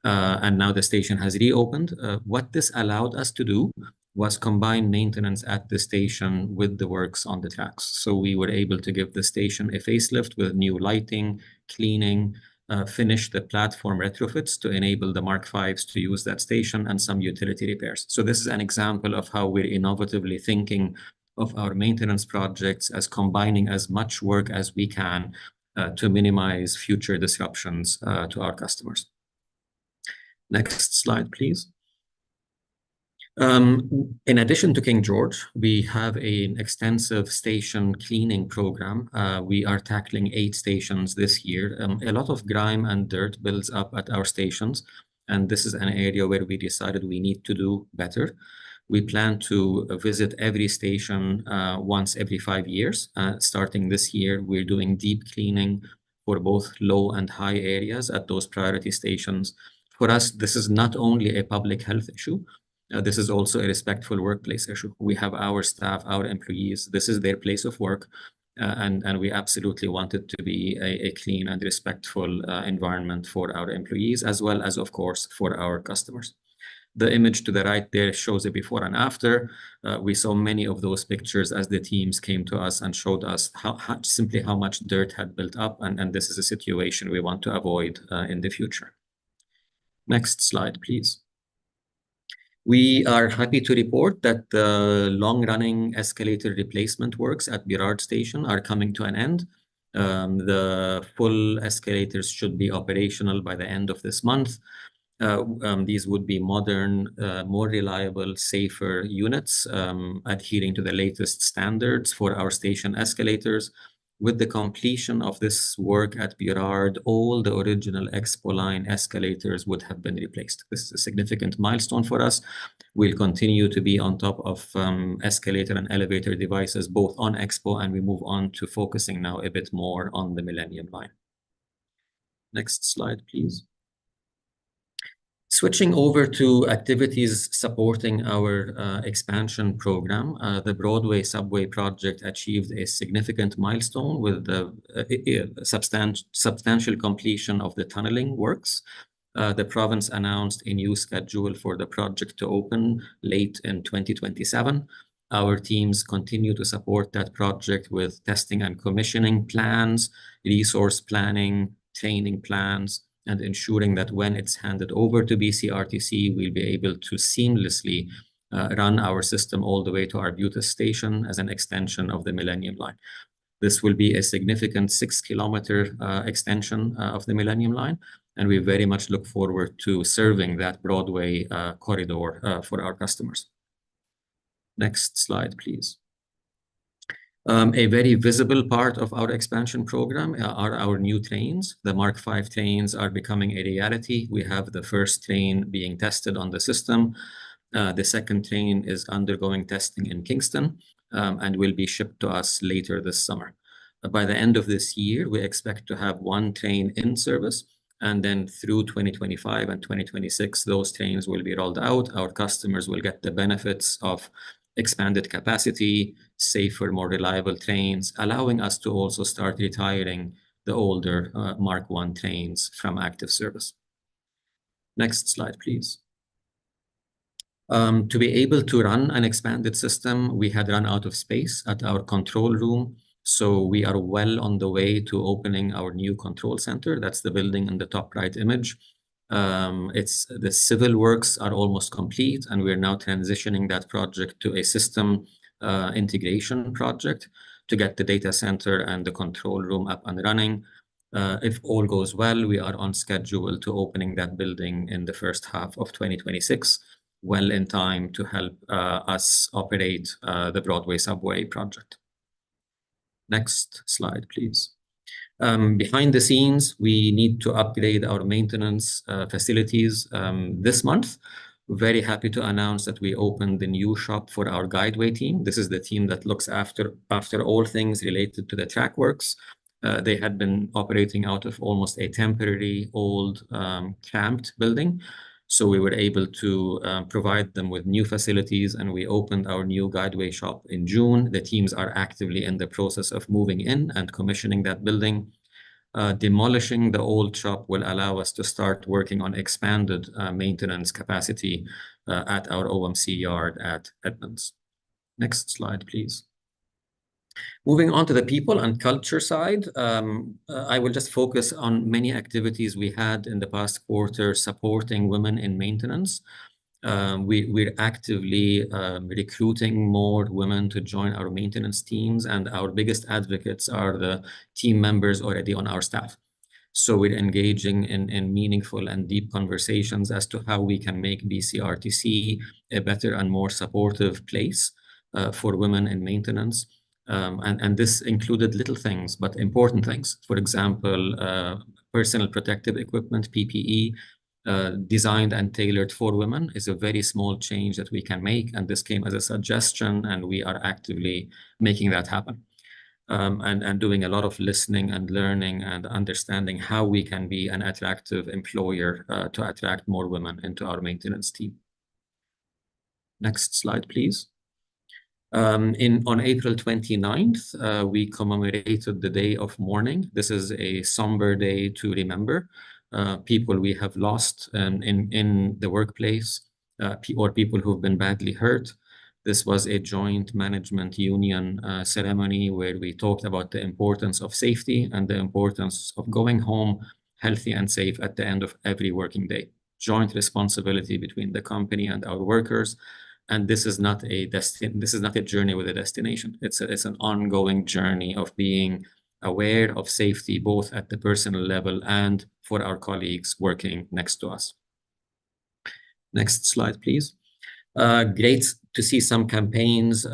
And now the station has reopened. What this allowed us to do was combine maintenance at the station with the works on the tracks. So we were able to give the station a facelift with new lighting, cleaning, finish the platform retrofits to enable the Mark V's to use that station, and some utility repairs. So this is an example of how we're innovatively thinking of our maintenance projects as combining as much work as we can to minimize future disruptions to our customers. Next slide, please. In addition to King George, we have an extensive station cleaning program. We are tackling 8 stations this year. A lot of grime and dirt builds up at our stations, and this is an area where we decided we need to do better. We plan to visit every station once every 5 years. Starting this year, we're doing deep cleaning for both low and high areas at those priority stations. For us, this is not only a public health issue, this is also a respectful workplace issue. We have our staff, our employees, this is their place of work, and we absolutely want it to be a clean and respectful environment for our employees, as well as, of course, for our customers. The image to the right there shows a before and after. We saw many of those pictures as the teams came to us and showed us simply how much dirt had built up, and this is a situation we want to avoid in the future. Next slide, please. We are happy to report that the long-running escalator replacement works at Birard Station are coming to an end. The full escalators should be operational by the end of this month. These would be modern, more reliable, safer units, adhering to the latest standards for our station escalators. With the completion of this work at Birard, all the original Expo line escalators would have been replaced. This is a significant milestone for us. We'll continue to be on top of escalator and elevator devices, both on Expo, and we move on to focusing now a bit more on the Millennium Line. Next slide, please. Switching over to activities supporting our expansion program, the Broadway subway project achieved a significant milestone with the substantial completion of the tunneling works. The province announced a new schedule for the project to open late in 2027. Our teams continue to support that project with testing and commissioning plans, resource planning, training plans, and ensuring that when it's handed over to BCRTC, we'll be able to seamlessly run our system all the way to our Arbutus station as an extension of the Millennium Line. This will be a significant 6-kilometer extension of the Millennium Line, and we very much look forward to serving that Broadway corridor for our customers. Next slide, please. A very visible part of our expansion program are our new trains. The Mark V trains are becoming a reality. We have the first train being tested on the system. The second train is undergoing testing in Kingston and will be shipped to us later this summer. By the end of this year, we expect to have one train in service, and then through 2025 and 2026, those trains will be rolled out. Our customers will get the benefits of expanded capacity, safer, more reliable trains, allowing us to also start retiring the older Mark I trains from active service. Next slide, please. To be able to run an expanded system, we had run out of space at our control room. So we are well on the way to opening our new control center. That's the building in the top right image. The civil works are almost complete, and we're now transitioning that project to a system integration project to get the data center and the control room up and running. If all goes well, we are on schedule to opening that building in the first half of 2026, well in time to help us operate the Broadway subway project. Next slide, please. Behind the scenes, we need to upgrade our maintenance facilities this month. Very happy to announce that we opened the new shop for our guideway team. This is the team that looks after all things related to the track works. They had been operating out of almost a temporary old cramped building. So we were able to provide them with new facilities, and we opened our new guideway shop in June. The teams are actively in the process of moving in and commissioning that building. Demolishing the old shop will allow us to start working on expanded maintenance capacity at our OMC yard at Edmonds. Next slide, please. Moving on to the people and culture side, I will just focus on many activities we had in the past quarter supporting women in maintenance. We're actively recruiting more women to join our maintenance teams, and our biggest advocates are the team members already on our staff. So we're engaging in meaningful and deep conversations as to how we can make BCRTC a better and more supportive place for women in maintenance. And this included little things, but important things. For example, personal protective equipment, PPE, designed and tailored for women is a very small change that we can make. And this came as a suggestion, and we are actively making that happen. And doing a lot of listening and learning and understanding how we can be an attractive employer to attract more women into our maintenance team. Next slide, please. On April 29th, we commemorated the Day of Mourning. This is a somber day to remember people we have lost in the workplace or people who've been badly hurt. This was a joint management union ceremony where we talked about the importance of safety and the importance of going home healthy and safe at the end of every working day. joint responsibility between the company and our workers. And this is not a journey with a destination. It's an ongoing journey of being aware of safety, both at the personal level and for our colleagues working next to us. Next slide, please. Great to see some campaigns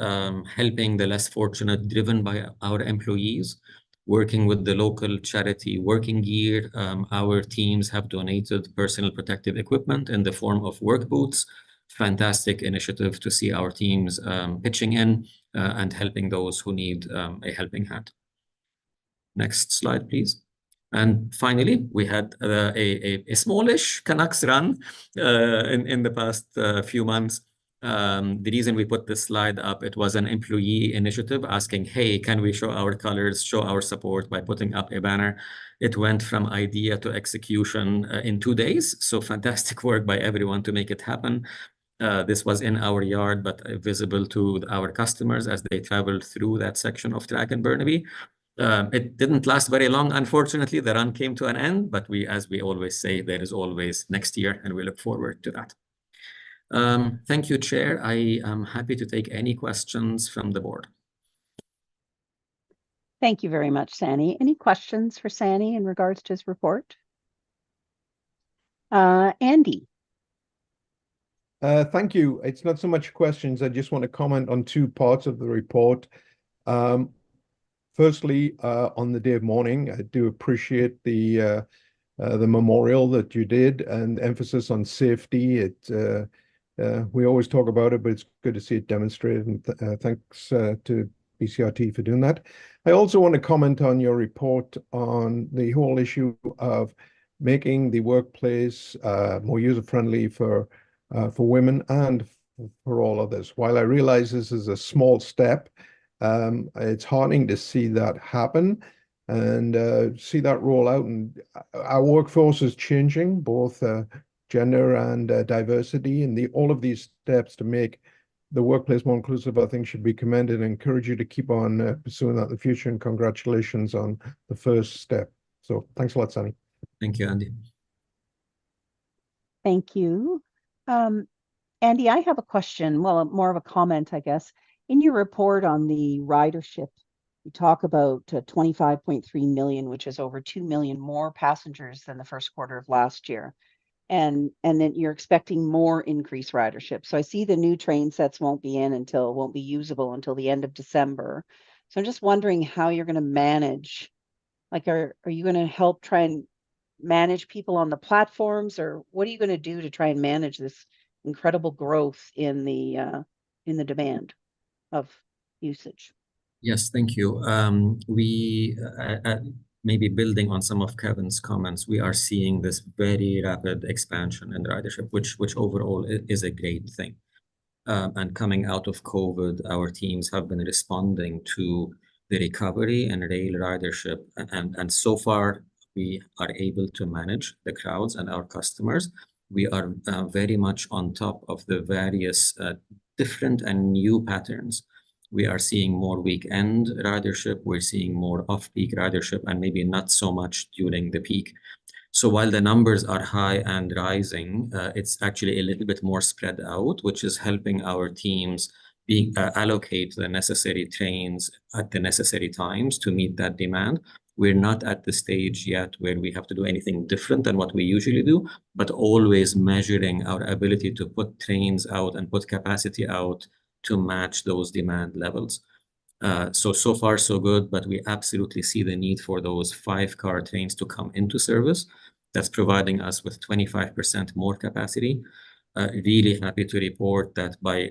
helping the less fortunate, driven by our employees, working with the local charity Working Gear. Our teams have donated personal protective equipment in the form of work boots. Fantastic initiative to see our teams pitching in and helping those who need a helping hand. Next slide, please. And finally, we had a smallish Canucks run in the past few months. The reason we put this slide up, it was an employee initiative asking, hey, can we show our colors, show our support by putting up a banner? It went from idea to execution in 2 days. So fantastic work by everyone to make it happen. This was in our yard, but visible to our customers as they traveled through that section of track in Burnaby. It didn't last very long, unfortunately. The run came to an end, but as we always say, there is always next year, and we look forward to that. Thank you, Chair. I am happy to take any questions from the board. Thank you very much, Sani. Any questions for Sani in regards to his report? Andy. Thank you. It's not so much questions. I just want to comment on 2 parts of the report. Firstly, on the day of mourning, I do appreciate the memorial that you did and emphasis on safety. We always talk about it, but it's good to see it demonstrated. And thanks to BCRT for doing that. I also want to comment on your report on the whole issue of making the workplace more user-friendly for women and for all others. While I realize this is a small step, it's heartening to see that happen and see that roll out. And our workforce is changing, both gender and diversity, and all of these steps to make the workplace more inclusive, I think, should be commended, and encourage you to keep on pursuing that in the future. And congratulations on the first step. So thanks a lot, Sani. Thank you, Andy. Thank you. Andy, I have a question, well, more of a comment, I guess. In your report on the ridership, you talk about 25.3 million, which is over 2 million more passengers than the first quarter of last year. And then you're expecting more increased ridership. So I see the new train sets won't be usable until the end of December. So I'm just wondering how you're going to manage, like, are you going to help try and manage people on the platforms, or what are you going to do to try and manage this incredible growth in the demand of usage? Yes, thank you. We maybe building on some of Kevin's comments, we are seeing this very rapid expansion in ridership, which overall is a great thing. And coming out of COVID, our teams have been responding to the recovery and rail ridership, and so far we are able to manage the crowds and our customers. We are very much on top of the various different and new patterns. We are seeing more weekend ridership, we're seeing more off-peak ridership, and maybe not so much during the peak. So while the numbers are high and rising, it's actually a little bit more spread out, which is helping our teams allocate the necessary trains at the necessary times to meet that demand. We're not at the stage yet where we have to do anything different than what we usually do, but always measuring our ability to put trains out and put capacity out to match those demand levels. So far so good, but we absolutely see the need for those 5-car trains to come into service. That's providing us with 25% more capacity. Really happy to report that by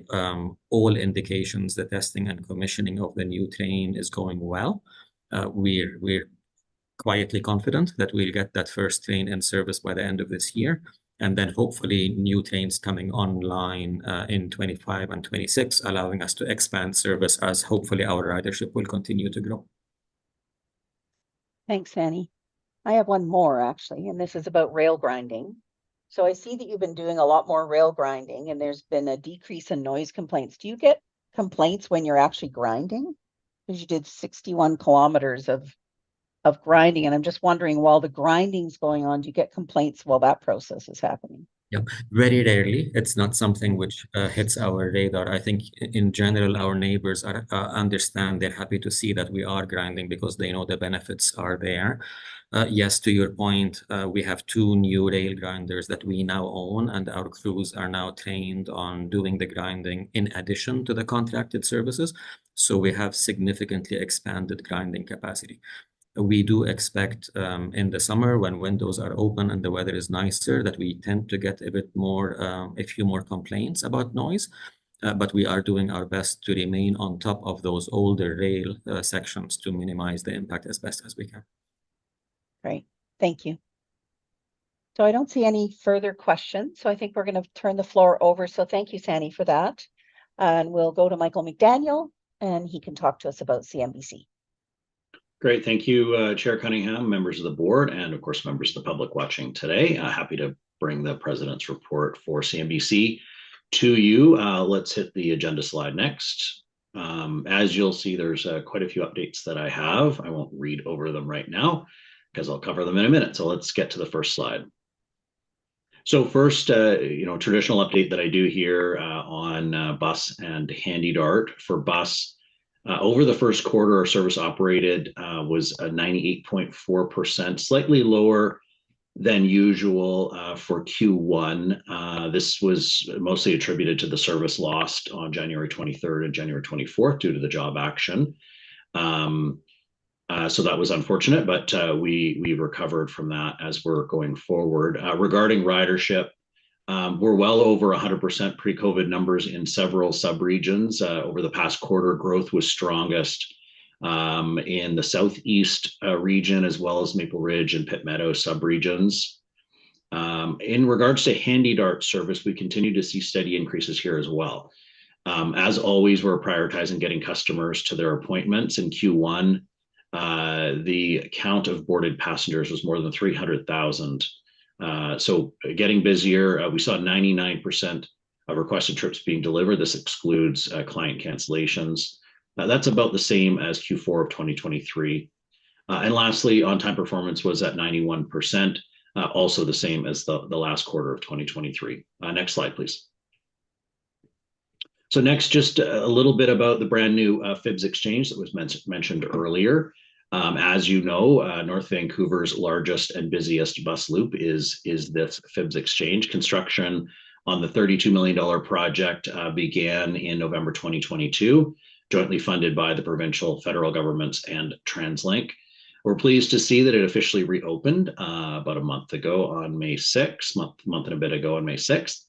all indications, the testing and commissioning of the new train is going well. We're quietly confident that we'll get that first train in service by the end of this year. And then hopefully new trains coming online in 25 and 26, allowing us to expand service as hopefully our ridership will continue to grow. Thanks, Annie. I have one more, actually, and this is about rail grinding. So I see that you've been doing a lot more rail grinding, and there's been a decrease in noise complaints. Do you get complaints when you're actually grinding? Because you did 61 kilometers of grinding, and I'm just wondering, while the grinding's going on, do you get complaints while that process is happening? Yeah, very rarely. It's not something which hits our radar. I think in general, our neighbors are understand. They're happy to see that we are grinding because they know the benefits are there. Yes, to your point, we have 2 new rail grinders that we now own, and our crews are now trained on doing the grinding in addition to the contracted services. So we have significantly expanded grinding capacity. We do expect in the summer when windows are open and the weather is nicer that we tend to get a bit more, a few more complaints about noise. But we are doing our best to remain on top of those older rail sections to minimize the impact as best as we can. Great, thank you. So I don't see any further questions. So I think we're going to turn the floor over. So thank you, Sandy, for that. And we'll go to Michael McDaniel, and he can talk to us about CNBC. Great, thank you, Chair Cunningham, members of the board, and of course, members of the public watching today. Happy to bring the President's report for CNBC to you. Let's hit the agenda slide next. As you'll see, there's quite a few updates that I have. I won't read over them right now because I'll cover them in a minute. So let's get to the first slide. So first, traditional update that I do here on bus and Handy Dart. For bus, over the first quarter, our service operated was 98.4%, slightly lower than usual for Q1. This was mostly attributed to the service lost on January 23rd and January 24th due to the job action. So that was unfortunate, but we recovered from that as we're going forward. Regarding ridership, we're well over 100% pre-COVID numbers in several subregions. Over the past quarter, growth was strongest in the Southeast region, as well as Maple Ridge and Pitt Meadow subregions. In regards to Handy Dart service, we continue to see steady increases here as well. As always, we're prioritizing getting customers to their appointments. In Q1, the count of boarded passengers was more than 300,000. So getting busier, we saw 99% of requested trips being delivered. This excludes client cancellations. That's about the same as Q4 of 2023. And lastly, on-time performance was at 91%, also the same as the last quarter of 2023. Next slide, please. So next, just a little bit about the brand new FIBS exchange that was mentioned earlier. As you know, North Vancouver's largest and busiest bus loop is this FIBS exchange. Construction on the $32 million project began in November 2022, jointly funded by the provincial, federal governments and TransLink. We're pleased to see that it officially reopened about a month ago on May 6th, month and a bit ago on May 6th.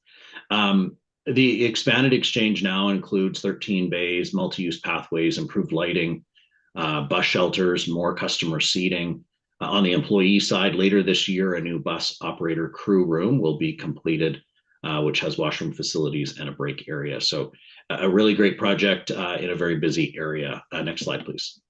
The expanded exchange now includes 13 bays, multi-use pathways, improved lighting, bus shelters, more customer seating. On the employee side, later this year, a new bus operator crew room will be completed, which has washroom facilities and a break area. So a really great project in a very busy area. Next slide, please.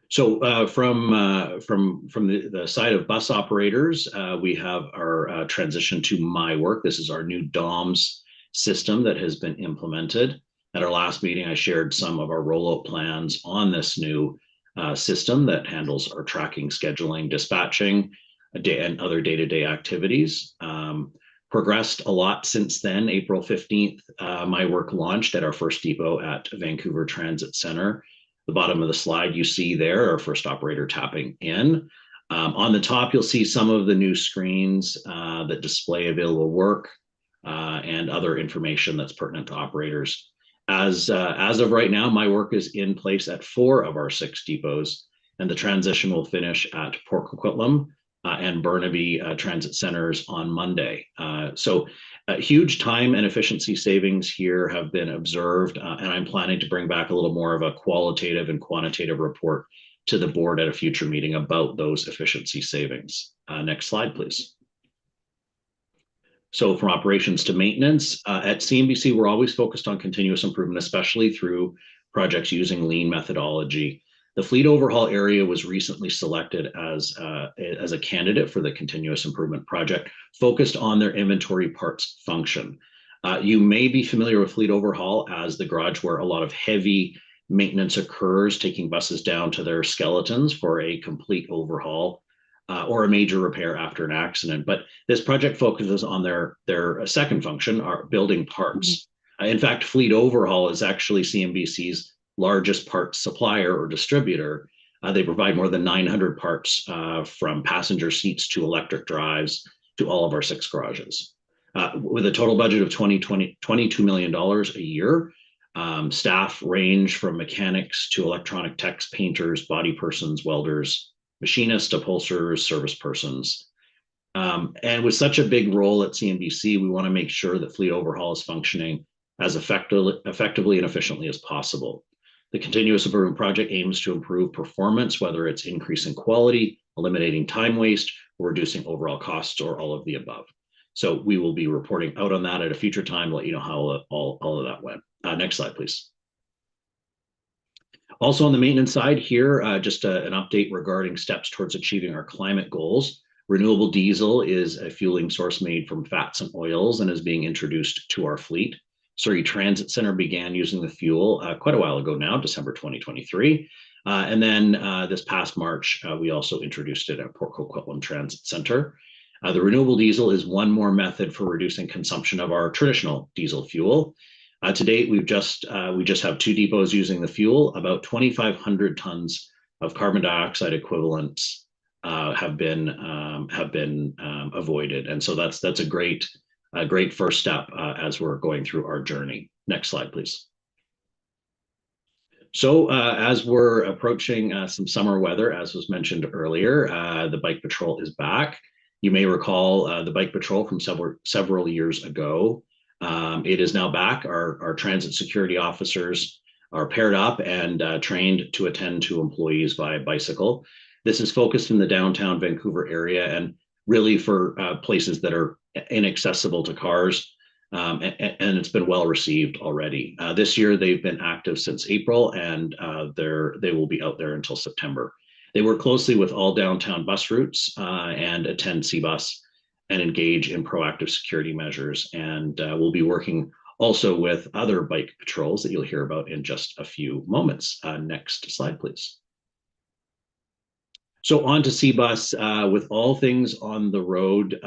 So from the side of bus operators, we have our transition to My Work. This is our new DOMS system that has been implemented. At our last meeting, I shared some of our rollout plans on this new system that handles our tracking, scheduling, dispatching, and other day-to-day activities. Progressed a lot since then. April 15th, My Work launched at our first depot at Vancouver Transit Center. The bottom of the slide you see there, our first operator tapping in. On the top, you'll see some of the new screens that display available work and other information that's pertinent to operators. As of right now, My Work is in place at 4 of our 6 depots, and the transition will finish at Port Coquitlam and Burnaby transit centers on Monday. So huge time and efficiency savings here have been observed, and I'm planning to bring back a little more of a qualitative and quantitative report to the board at a future meeting about those efficiency savings. Next slide, please. So from operations to maintenance, at CNBC, we're always focused on continuous improvement, especially through projects using lean methodology. The fleet overhaul area was recently selected as a candidate for the continuous improvement project, focused on their inventory parts function. You may be familiar with fleet overhaul as the garage where a lot of heavy maintenance occurs, taking buses down to their skeletons for a complete overhaul. or a major repair after an accident. But this project focuses on their second function, are building parts. In fact, Fleet Overhaul is actually CMBC's largest parts supplier or distributor. They provide more than 900 parts from passenger seats to electric drives to all of our 6 garages. With a total budget of $22 million a year, staff range from mechanics to electronic techs, painters, body persons, welders, machinists, upholsterers, service persons. And with such a big role at CMBC, we want to make sure that Fleet Overhaul is functioning as effectively and efficiently as possible. The continuous improvement project aims to improve performance, whether it's increasing quality, eliminating time waste, or reducing overall costs, or all of the above. So we will be reporting out on that at a future time, let you know how all of that went. Next slide, please. Also on the maintenance side here, just an update regarding steps towards achieving our climate goals. Renewable diesel is a fueling source made from fats and oils and is being introduced to our fleet. Surrey Transit Center began using the fuel quite a while ago now, December 2023. And then this past March, we also introduced it at Port Coquitlam Transit Center. The renewable diesel is one more method for reducing consumption of our traditional diesel fuel. To date, we just have 2 depots using the fuel. About 2,500 tons of carbon dioxide equivalents have been avoided, and so that's a great first step as we're going through our journey. Next slide, please. So as we're approaching some summer weather, as was mentioned earlier, the bike patrol is back. You may recall the bike patrol from several years ago. It is now back. Our transit security officers are paired up and trained to attend to employees via bicycle. This is focused in the downtown Vancouver area and really for places that are inaccessible to cars, and it's been well received already. This year they've been active since April, and they will be out there until September. They work closely with all downtown bus routes and attend CBus and engage in proactive security measures. And we'll be working also with other bike patrols that you'll hear about in just a few moments. Next slide, please. So on to CBus. With all things on the road,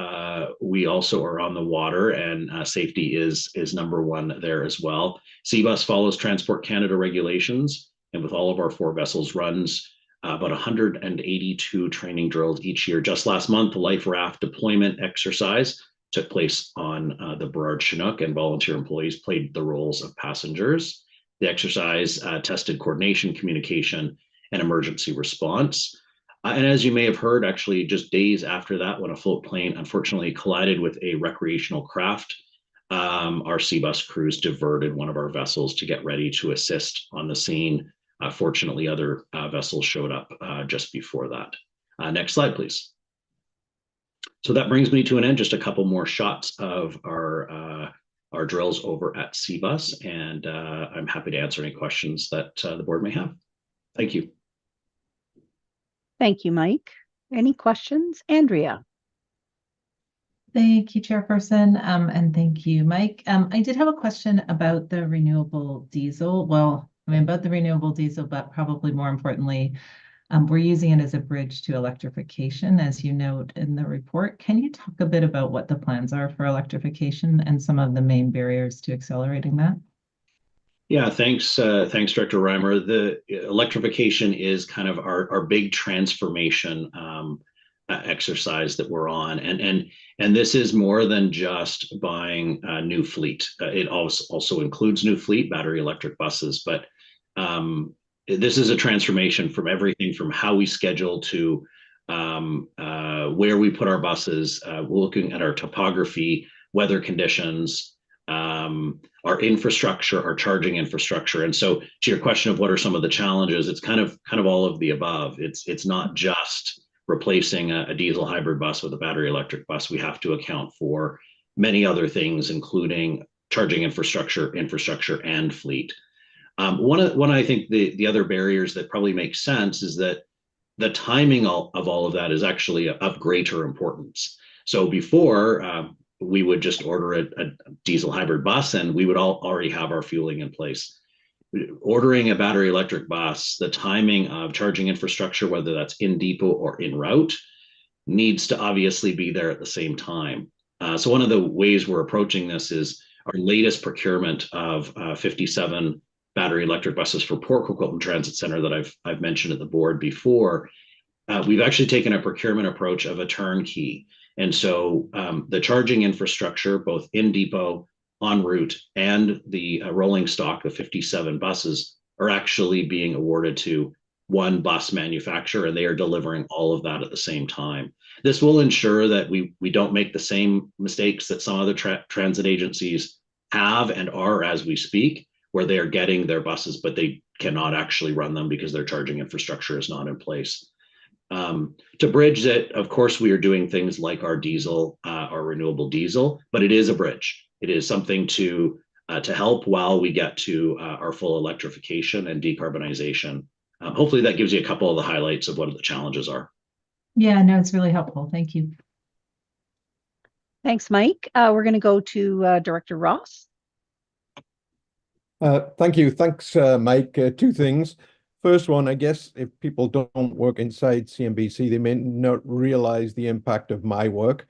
we also are on the water, and safety is number one there as well. CBus follows Transport Canada regulations, and with all of our 4 vessels runs about 182 training drills each year. Just last month, the life raft deployment exercise took place on the Burrard Chinook, and volunteer employees played the roles of passengers. The exercise tested coordination, communication, and emergency response. And as you may have heard, actually, just days after that, when a float plane unfortunately collided with a recreational craft, our CBus crews diverted one of our vessels to get ready to assist on the scene. Fortunately, other vessels showed up just before that. Next slide, please. So that brings me to an end. Just a couple more shots of our drills over at CBus, and I'm happy to answer any questions that the board may have. Thank you. Thank you, Mike. Any questions? Andrea. Thank you, Chairperson, and thank you, Mike. I did have a question about the renewable diesel. Well, I mean, about the renewable diesel, but probably more importantly, we're using it as a bridge to electrification, as you note in the report. Can you talk a bit about what the plans are for electrification and some of the main barriers to accelerating that? Yeah, thanks, Director Reimer. The electrification is kind of our big transformation exercise that we're on, and this is more than just buying a new fleet. It also includes new fleet, battery electric buses, but this is a transformation from everything from how we schedule to where we put our buses, looking at our topography, weather conditions, our infrastructure, our charging infrastructure. And so to your question of what are some of the challenges, it's kind of all of the above. It's not just replacing a diesel hybrid bus with a battery electric bus. We have to account for many other things, including charging infrastructure, and fleet. One I think the other barriers that probably make sense is that the timing of all of that is actually of greater importance. So before, we would just order a diesel hybrid bus and we would already have our fueling in place. Ordering a battery electric bus, the timing of charging infrastructure, whether that's in depot or en route, needs to obviously be there at the same time. So one of the ways we're approaching this is our latest procurement of 57 battery electric buses for Port Coquitlam Transit Center that I've mentioned at the board before. We've actually taken a procurement approach of a turnkey. And so the charging infrastructure, both in depot, en route, and the rolling stock of 57 buses are actually being awarded to one bus manufacturer, and they are delivering all of that at the same time. This will ensure that we don't make the same mistakes that some other transit agencies have and are as we speak, where they are getting their buses, but they cannot actually run them because their charging infrastructure is not in place. To bridge that, of course, we are doing things like our diesel, our renewable diesel, but it is a bridge. It is something to help while we get to our full electrification and decarbonization. Hopefully that gives you a couple of the highlights of what the challenges are. Yeah, no, it's really helpful. Thank you. Thanks, Mike. We're going to go to Director Ross. Thank you. Thanks, Mike. Two things. First one, I guess if people don't work inside CMBC, they may not realize the impact of my work,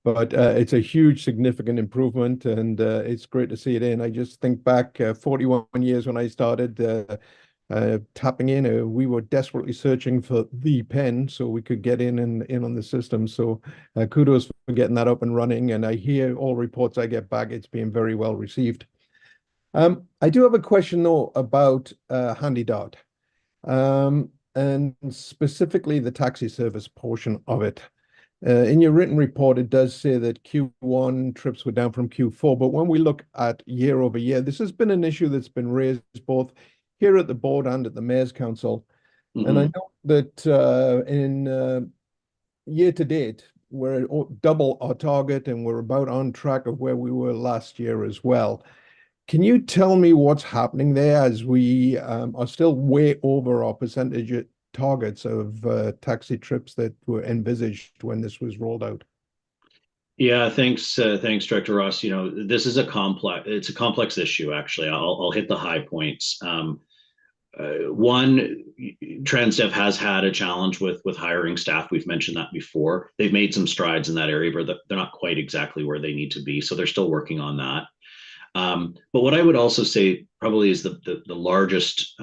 but it's a huge, significant improvement, and it's great to see it in. I just think back 41 years when I started tapping in. We were desperately searching for the pen so we could get in on the system. So kudos for getting that up and running. And I hear all reports I get back, it's being very well received. I do have a question though about HandyDart. And specifically the taxi service portion of it. In your written report, it does say that Q1 trips were down from Q4, but when we look at year over year, this has been an issue that's been raised both here at the board and at the Mayor's Council. And I know that in year to date, we're double our target and we're about on track of where we were last year as well. Can you tell me what's happening there as we are still way over our percentage targets of taxi trips that were envisaged when this was rolled out? Yeah, thanks, Director Ross. You know, this is a complex issue. Actually, I'll hit the high points. One, TransDev has had a challenge with hiring staff. We've mentioned that before. They've made some strides in that area, but they're not quite exactly where they need to be. So they're still working on that. But what I would also say probably is the largest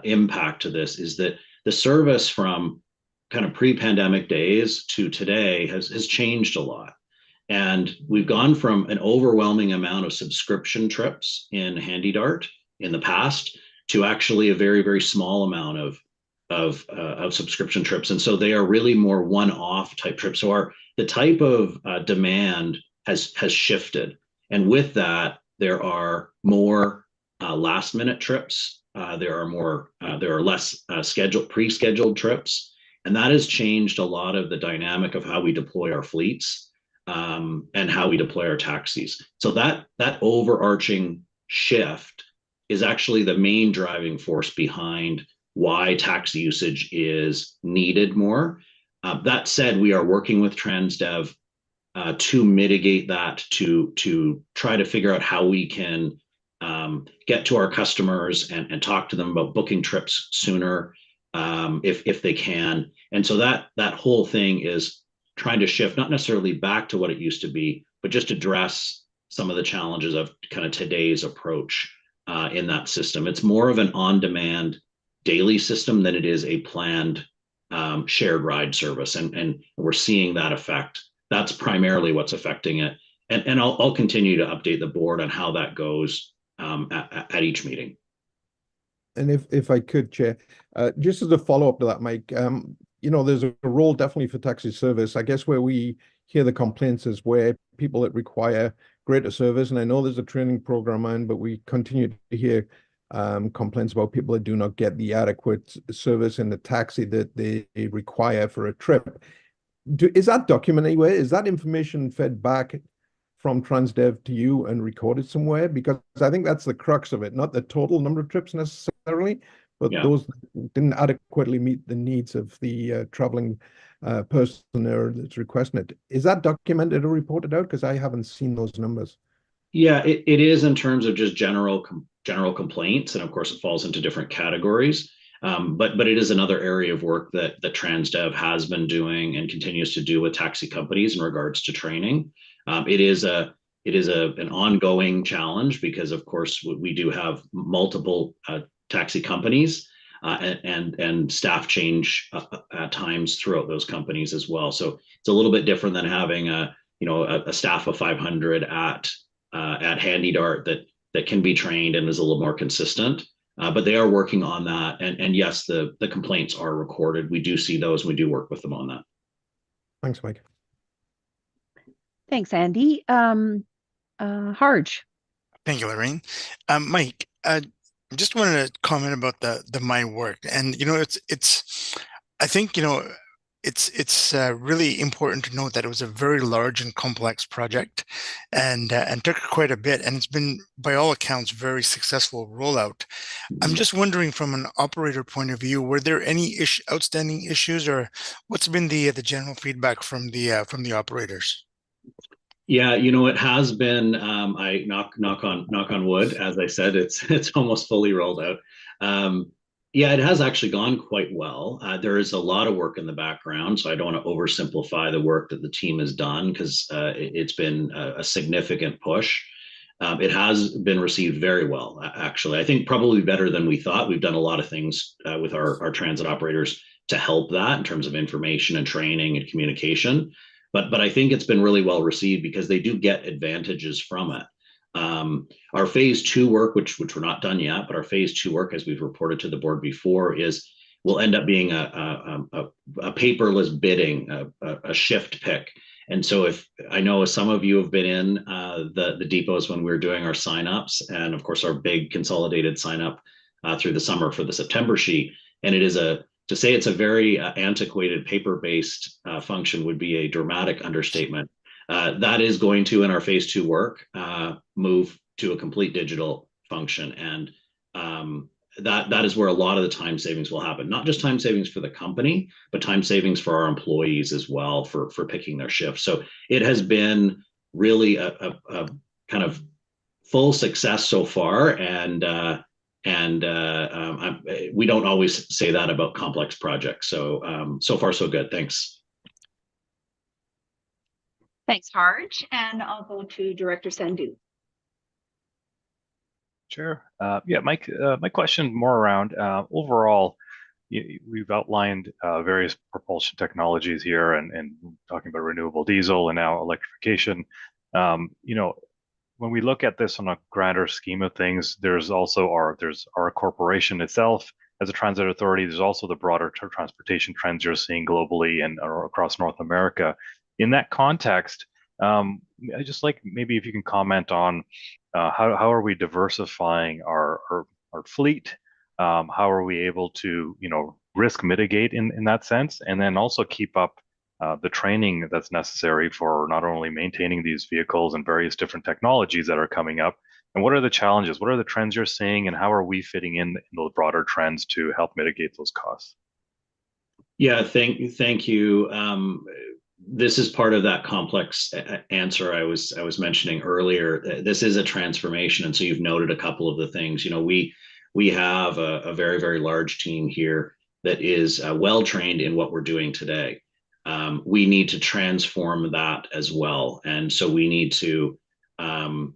impact to this is that the service from kind of pre-pandemic days to today has changed a lot. And we've gone from an overwhelming amount of subscription trips in HandyDart in the past to actually a very, very small amount of subscription trips. And so they are really more one-off type trips. So the type of demand has shifted. And with that, there are more last-minute trips. There are less pre-scheduled trips, and that has changed a lot of the dynamic of how we deploy our fleets and how we deploy our taxis. So that overarching shift is actually the main driving force behind why taxi usage is needed more. That said, we are working with TransDev to mitigate that, to try to figure out how we can get to our customers and talk to them about booking trips sooner if they can. And so that whole thing is trying to shift, not necessarily back to what it used to be, but just address some of the challenges of kind of today's approach in that system. It's more of an on-demand daily system than it is a planned shared ride service. And we're seeing that effect. That's primarily what's affecting it. And I'll continue to update the board on how that goes at each meeting. And if I could, Chair, just as a follow-up to that, Mike, you know, there's a role definitely for taxi service. I guess where we hear the complaints is where people that require greater service, and I know there's a training program on, but we continue to hear complaints about people that do not get the adequate service in the taxi that they require for a trip. Is that documented anywhere? Is that information fed back from TransDev to you and recorded somewhere? Because I think that's the crux of it, not the total number of trips necessarily, but those that didn't adequately meet the needs of the traveling person there that's requesting it. Is that documented or reported out? Because I haven't seen those numbers. Yeah, it is in terms of just general complaints, and of course it falls into different categories. But it is another area of work that TransDev has been doing and continues to do with taxi companies in regards to training. It is an ongoing challenge because, of course, we do have multiple taxi companies and staff change at times throughout those companies as well. So it's a little bit different than having a staff of 500 at Handy Dart that can be trained and is a little more consistent. But they are working on that, and yes, the complaints are recorded. We do see those. We do work with them on that. Thanks, Mike. Thanks, Andy. Harj. Thank you, Lorraine. Mike, I just wanted to comment about the My Work, and I think it's really important to note that it was a very large and complex project, and took quite a bit, and it's been, by all accounts, very successful rollout. I'm just wondering, from an operator point of view, were there any outstanding issues, or what's been the general feedback from the operators? Yeah, it has been. I knock on wood, as I said. It's almost fully rolled out. Yeah, it has actually gone quite well. There is a lot of work in the background, so I don't want to oversimplify the work that the team has done, because it's been a significant push. It has been received very well, actually. I think probably better than we thought. We've done a lot of things with our transit operators to help that in terms of information and training and communication. But I think it's been really well received because they do get advantages from it. Our phase 2 work, which we're not done yet, but our phase 2 work, as we've reported to the board before, will end up being a paperless bidding, a shift pick. And so if I know some of you have been in the depots when we were doing our signups, and of course our big consolidated sign up through the summer for the September sheet, and it is to say it's a very antiquated paper-based function would be a dramatic understatement. That is going to, in our phase 2 work, move to a complete digital function, and that is where a lot of the time savings will happen. Not just time savings for the company, but time savings for our employees as well for picking their shifts. So it has been really a kind of full success so far, and we don't always say that about complex projects. So so far so good. Thanks. Thanks, Harj. And I'll go to Director Sandhu. Sure. Yeah, Mike, my question more around overall, we've outlined various propulsion technologies here and talking about renewable diesel and now electrification. When we look at this on a grander scheme of things, there's our corporation itself as a transit authority. There's also the broader transportation trends you're seeing globally and across North America. In that context, I just like maybe if you can comment on how are we diversifying our fleet? How are we able to risk mitigate in that sense, and then also keep up the training that's necessary for not only maintaining these vehicles and various different technologies that are coming up, and what are the challenges? What are the trends you're seeing, and how are we fitting in those broader trends to help mitigate those costs? Yeah, thank you. This is part of that complex answer I was mentioning earlier. This is a transformation, and so you've noted a couple of the things. We have a very, very large team here that is well trained in what we're doing today. We need to transform that as well, and so we need to, and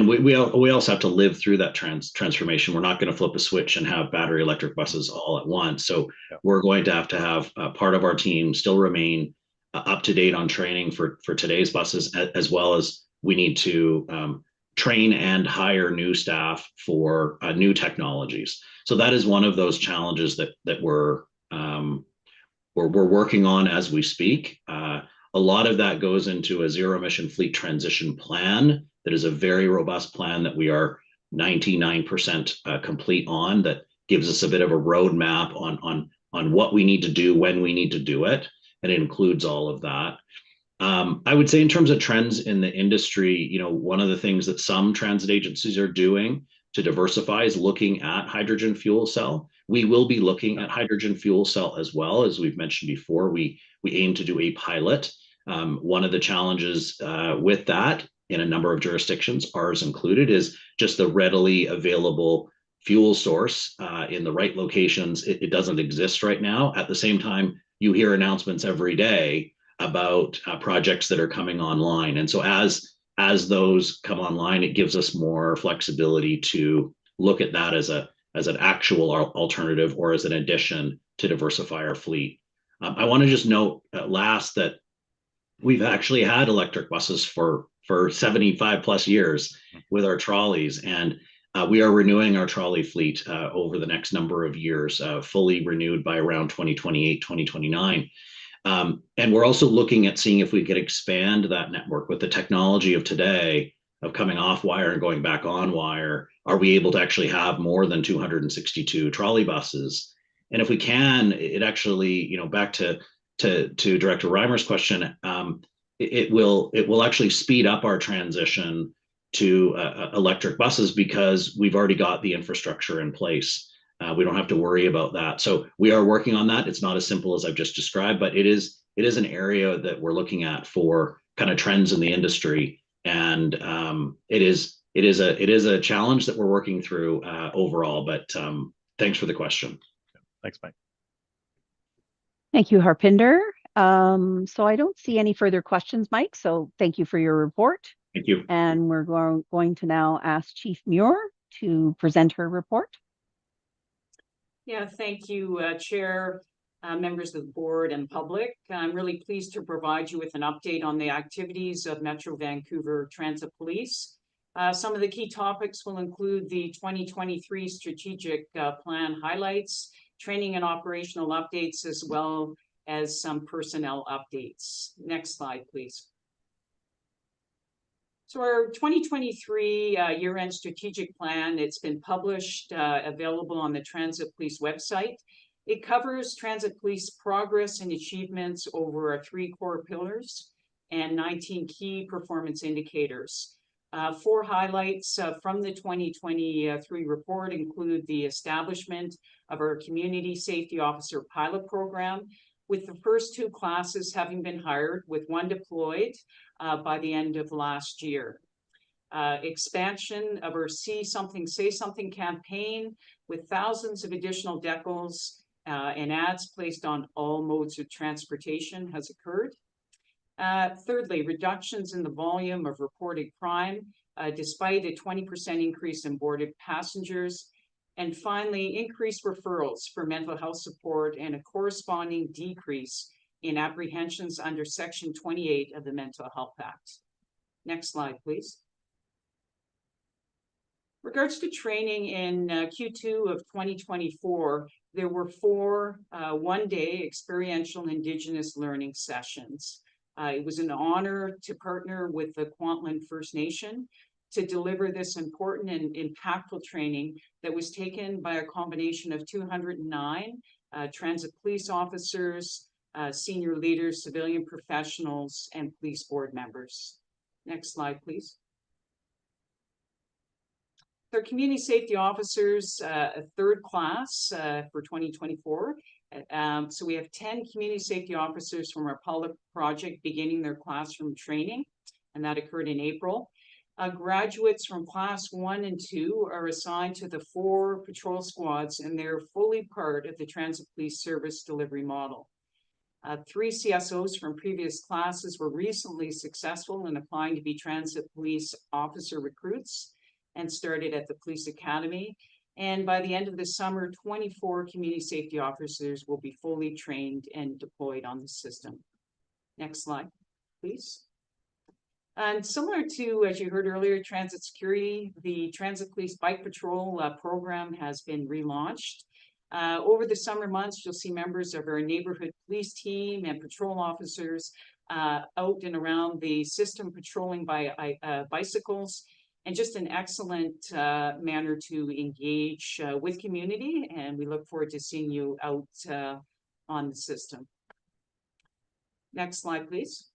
we also have to live through that transformation. We're not going to flip a switch and have battery electric buses all at once. So we're going to have part of our team still remain up to date on training for today's buses, as well as we need to train and hire new staff for new technologies. So that is one of those challenges that we're working on as we speak. A lot of that goes into a zero emission fleet transition plan that is a very robust plan that we are 99% complete on, that gives us a bit of a roadmap on what we need to do when we need to do it, and it includes all of that. I would say in terms of trends in the industry, one of the things that some transit agencies are doing to diversify is looking at hydrogen fuel cell. We will be looking at hydrogen fuel cell as well. As we've mentioned before, we aim to do a pilot. One of the challenges with that in a number of jurisdictions, ours included, is just the readily available fuel source in the right locations, it doesn't exist right now. At the same time, you hear announcements every day about projects that are coming online. And so as those come online, it gives us more flexibility to look at that as an actual alternative or as an addition to diversify our fleet. I want to just note last that we've actually had electric buses for 75 plus years with our trolleys, and we are renewing our trolley fleet over the next number of years, fully renewed by around 2028, 2029. And we're also looking at seeing if we could expand that network with the technology of today of coming off wire and going back on wire. Are we able to actually have more than 262 trolley buses? And if we can, it actually, back to Director Reimer's question, it will actually speed up our transition to electric buses because we've already got the infrastructure in place. We don't have to worry about that. So we are working on that. It's not as simple as I've just described, but it is an area that we're looking at for kind of trends in the industry, and it is a challenge that we're working through overall. But thanks for the question. Thanks, Mike. Thank you, Harpinder. So I don't see any further questions, Mike. So thank you for your report. Thank you. And we're going to now ask Chief Muir to present her report. Yeah, thank you, Chair, members of the board and public. I'm really pleased to provide you with an update on the activities of Metro Vancouver Transit Police. Some of the key topics will include the 2023 strategic plan highlights, training and operational updates, as well as some personnel updates. Next slide, please. So our 2023 year-end strategic plan, it's been published, available on the Transit Police website. It covers Transit Police progress and achievements over our 3 core pillars and 19 key performance indicators. 4 highlights from the 2023 report include the establishment of our Community Safety Officer Pilot Program, with the first 2 classes having been hired, with 1 deployed by the end of last year. Expansion of our See Something, Say Something campaign, with thousands of additional decals and ads placed on all modes of transportation has occurred. Thirdly, reductions in the volume of reported crime, despite a 20% increase in boarded passengers. And finally, increased referrals for mental health support and a corresponding decrease in apprehensions under Section 28 of the Mental Health Act. Next slide, please. Regards to training in Q2 of 2024, there were 4 one-day experiential Indigenous learning sessions. It was an honor to partner with the Kwantlen First Nation to deliver this important and impactful training that was taken by a combination of 209 transit police officers, senior leaders, civilian professionals, and police board members. Next slide, please. Our community safety officers, a 3rd class for 2024. So we have 10 community safety officers from our pilot project beginning their classroom training, and that occurred in April. Graduates from class 1 and 2 are assigned to the 4 patrol squads, and they're fully part of the Transit Police service delivery model. 3 CSOs from previous classes were recently successful in applying to be Transit Police officer recruits and started at the Police Academy. And by the end of the summer, 24 community safety officers will be fully trained and deployed on the system. Next slide, please. And similar to, as you heard earlier, transit security, the Transit Police Bike Patrol program has been relaunched. Over the summer months, you'll see members of our neighborhood police team and patrol officers out and around the system patrolling by bicycles, and just an excellent manner to engage with community. And we look forward to seeing you out on the system. Next slide, please.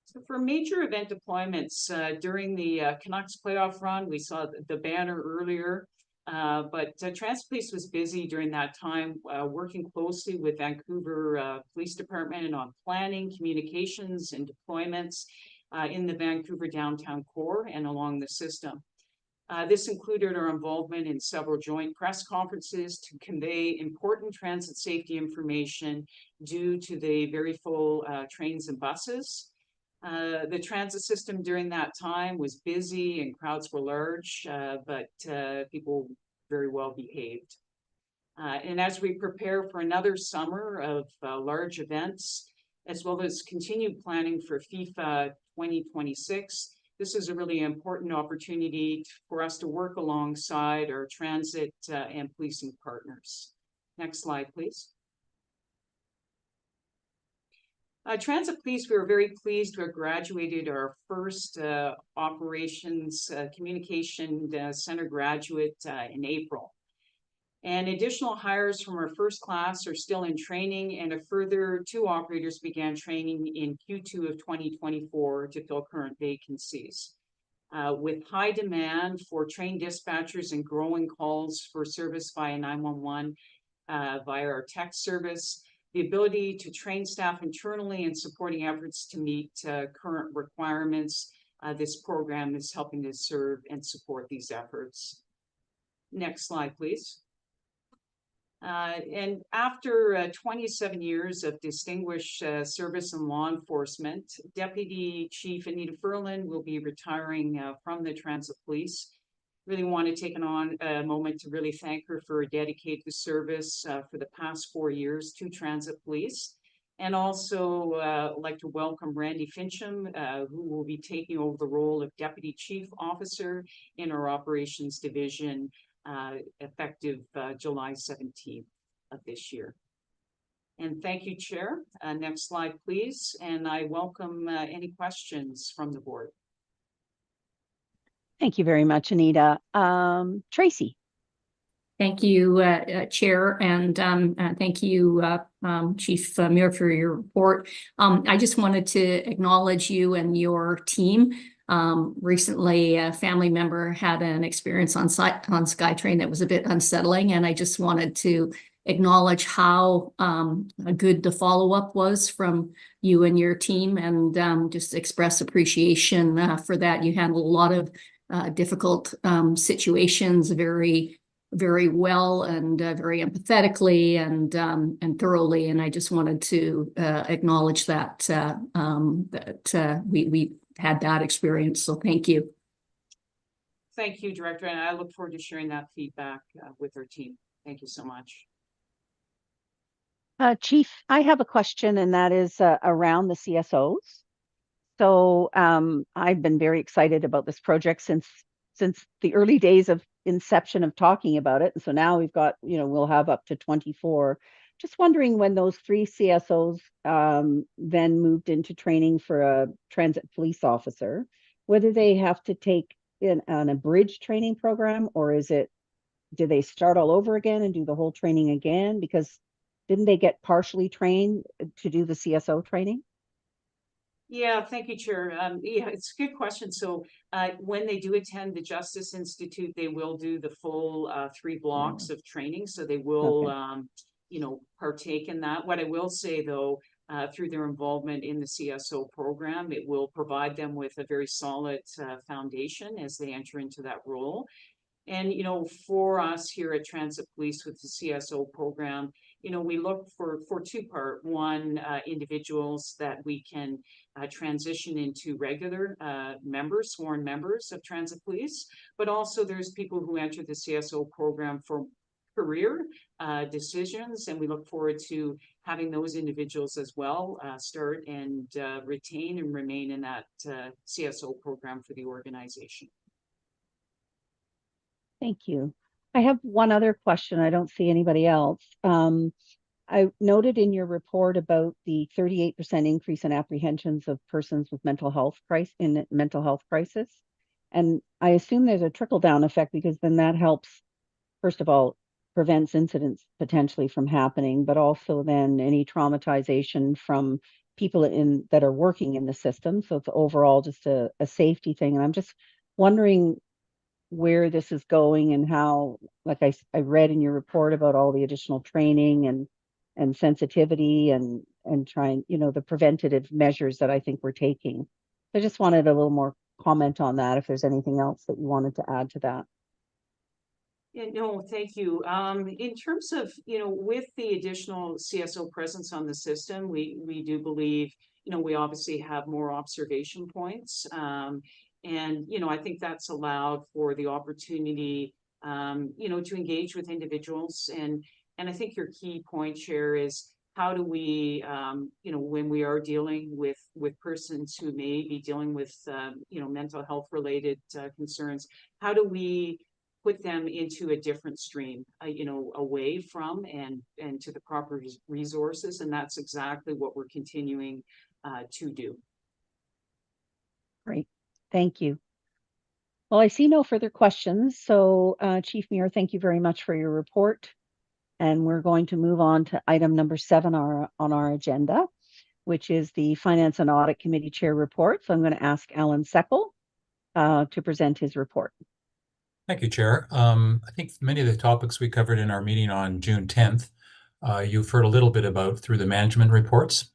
So for major event deployments during the Canucks playoff run, we saw the banner earlier, but Transit Police was busy during that time, working closely with Vancouver Police Department and on planning, communications, and deployments in the Vancouver downtown core and along the system. This included our involvement in several joint press conferences to convey important transit safety information due to the very full trains and buses. The transit system during that time was busy and crowds were large, but people very well behaved. And as we prepare for another summer of large events, as well as continued planning for FIFA 2026, this is a really important opportunity for us to work alongside our transit and policing partners. Next slide, please. Transit Police, we were very pleased to have graduated our first operations communication center graduate in April. And additional hires from our first class are still in training, and a further 2 operators began training in Q2 of 2024 to fill current vacancies. With high demand for train dispatchers and growing calls for service via 911 via our text service, the ability to train staff internally and supporting efforts to meet current requirements, this program is helping to serve and support these efforts. Next slide, please. And after 27 years of distinguished service in law enforcement, Deputy Chief Anita Furlan will be retiring from the Transit Police. Really want to take a moment to really thank her for her dedicated service for the past 4 years to Transit Police. And also like to welcome Randy Fincham, who will be taking over the role of Deputy Chief Officer in our Operations Division effective July 17th of this year. And thank you, Chair. Next slide, please. And I welcome any questions from the board. Thank you very much, Anita. Tracy. Thank you, Chair, and thank you, Chief Muir, for your report. I just wanted to acknowledge you and your team. Recently, a family member had an experience on SkyTrain that was a bit unsettling, and I just wanted to acknowledge how good the follow-up was from you and your team, and just express appreciation for that. You handled a lot of difficult situations very well and very empathetically and thoroughly, and I just wanted to acknowledge that we had that experience. So thank you. Thank you, Director, and I look forward to sharing that feedback with our team. Thank you so much. Chief, I have a question, and that is around the CSOs. So I've been very excited about this project since the early days of inception of talking about it. And so now we've got, we'll have up to 24. Just wondering when those 3 CSOs then moved into training for a transit police officer, whether they have to take an abridged training program, or do they start all over again and do the whole training again? Because didn't they get partially trained to do the CSO training? Yeah, thank you, Chair. Yeah, it's a good question. So when they do attend the Justice Institute, they will do the full 3 blocks of training. So they will, partake in that. What I will say, though, through their involvement in the CSO program, it will provide them with a very solid foundation as they enter into that role. And, for us here at Transit Police with the CSO program, we look for 2-part. One, individuals that we can transition into regular sworn members of Transit Police, but also there's people who enter the CSO program for career decisions, and we look forward to having those individuals as well start and retain and remain in that CSO program for the organization. Thank you. I have one other question. I don't see anybody else. I noted in your report about the 38% increase in apprehensions of persons with mental health crisis. And I assume there's a trickle-down effect, because then that helps, first of all, prevents incidents potentially from happening, but also then any traumatization from people that are working in the system. So it's overall just a safety thing. And I'm just wondering where this is going and how, like I read in your report about all the additional training and sensitivity and trying, the preventative measures that I think we're taking. I just wanted a little more comment on that if there's anything else that you wanted to add to that. Yeah, no, thank you. In terms of, with the additional CSO presence on the system, we do believe, we obviously have more observation points. And, I think that's allowed for the opportunity, to engage with individuals. And I think your key point, Chair, is how do we, when we are dealing with persons who may be dealing with, mental health related concerns, how do we put them into a different stream, away from and to the proper resources. And that's exactly what we're continuing to do. Great, thank you. Well, I see no further questions. So Chief Muir, thank you very much for your report. And we're going to move on to item number 7 on our agenda, which is the Finance and Audit Committee Chair report. So I'm going to ask Alan Seckel to present his report. Thank you, Chair. I think many of the topics we covered in our meeting on June 10th, you've heard a little bit about through the management reports.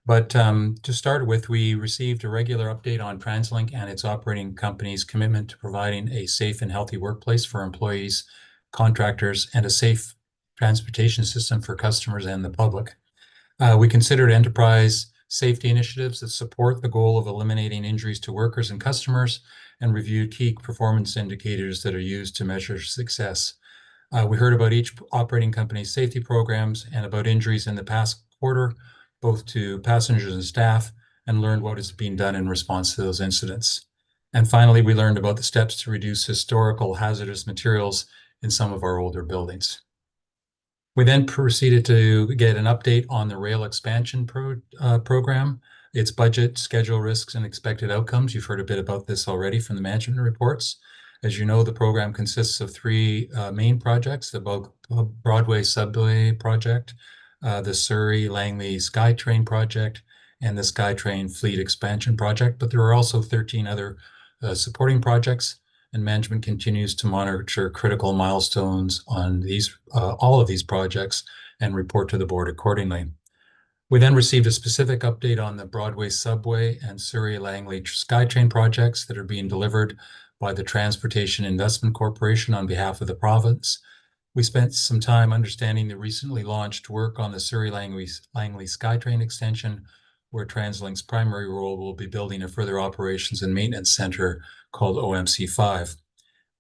But to start with, we received a regular update on TransLink and its operating company's commitment to providing a safe and healthy workplace for employees, contractors, and a safe transportation system for customers and the public. We considered enterprise safety initiatives that support the goal of eliminating injuries to workers and customers, and reviewed key performance indicators that are used to measure success. We heard about each operating company's safety programs and about injuries in the past quarter, both to passengers and staff, and learned what is being done in response to those incidents. And finally, we learned about the steps to reduce historical hazardous materials in some of our older buildings. We then proceeded to get an update on the rail expansion program, its budget, schedule risks, and expected outcomes. You've heard a bit about this already from the management reports. As you know, the program consists of 3 main projects: the Broadway Subway project, the Surrey-Langley SkyTrain project, and the SkyTrain Fleet Expansion project. But there are also 13 other supporting projects, and management continues to monitor critical milestones on these all of these projects and report to the board accordingly. We then received a specific update on the Broadway Subway and Surrey-Langley SkyTrain projects that are being delivered by the Transportation Investment Corporation on behalf of the province. We spent some time understanding the recently launched work on the Surrey-Langley SkyTrain extension, where TransLink's primary role will be building a further operations and maintenance center called OMC5.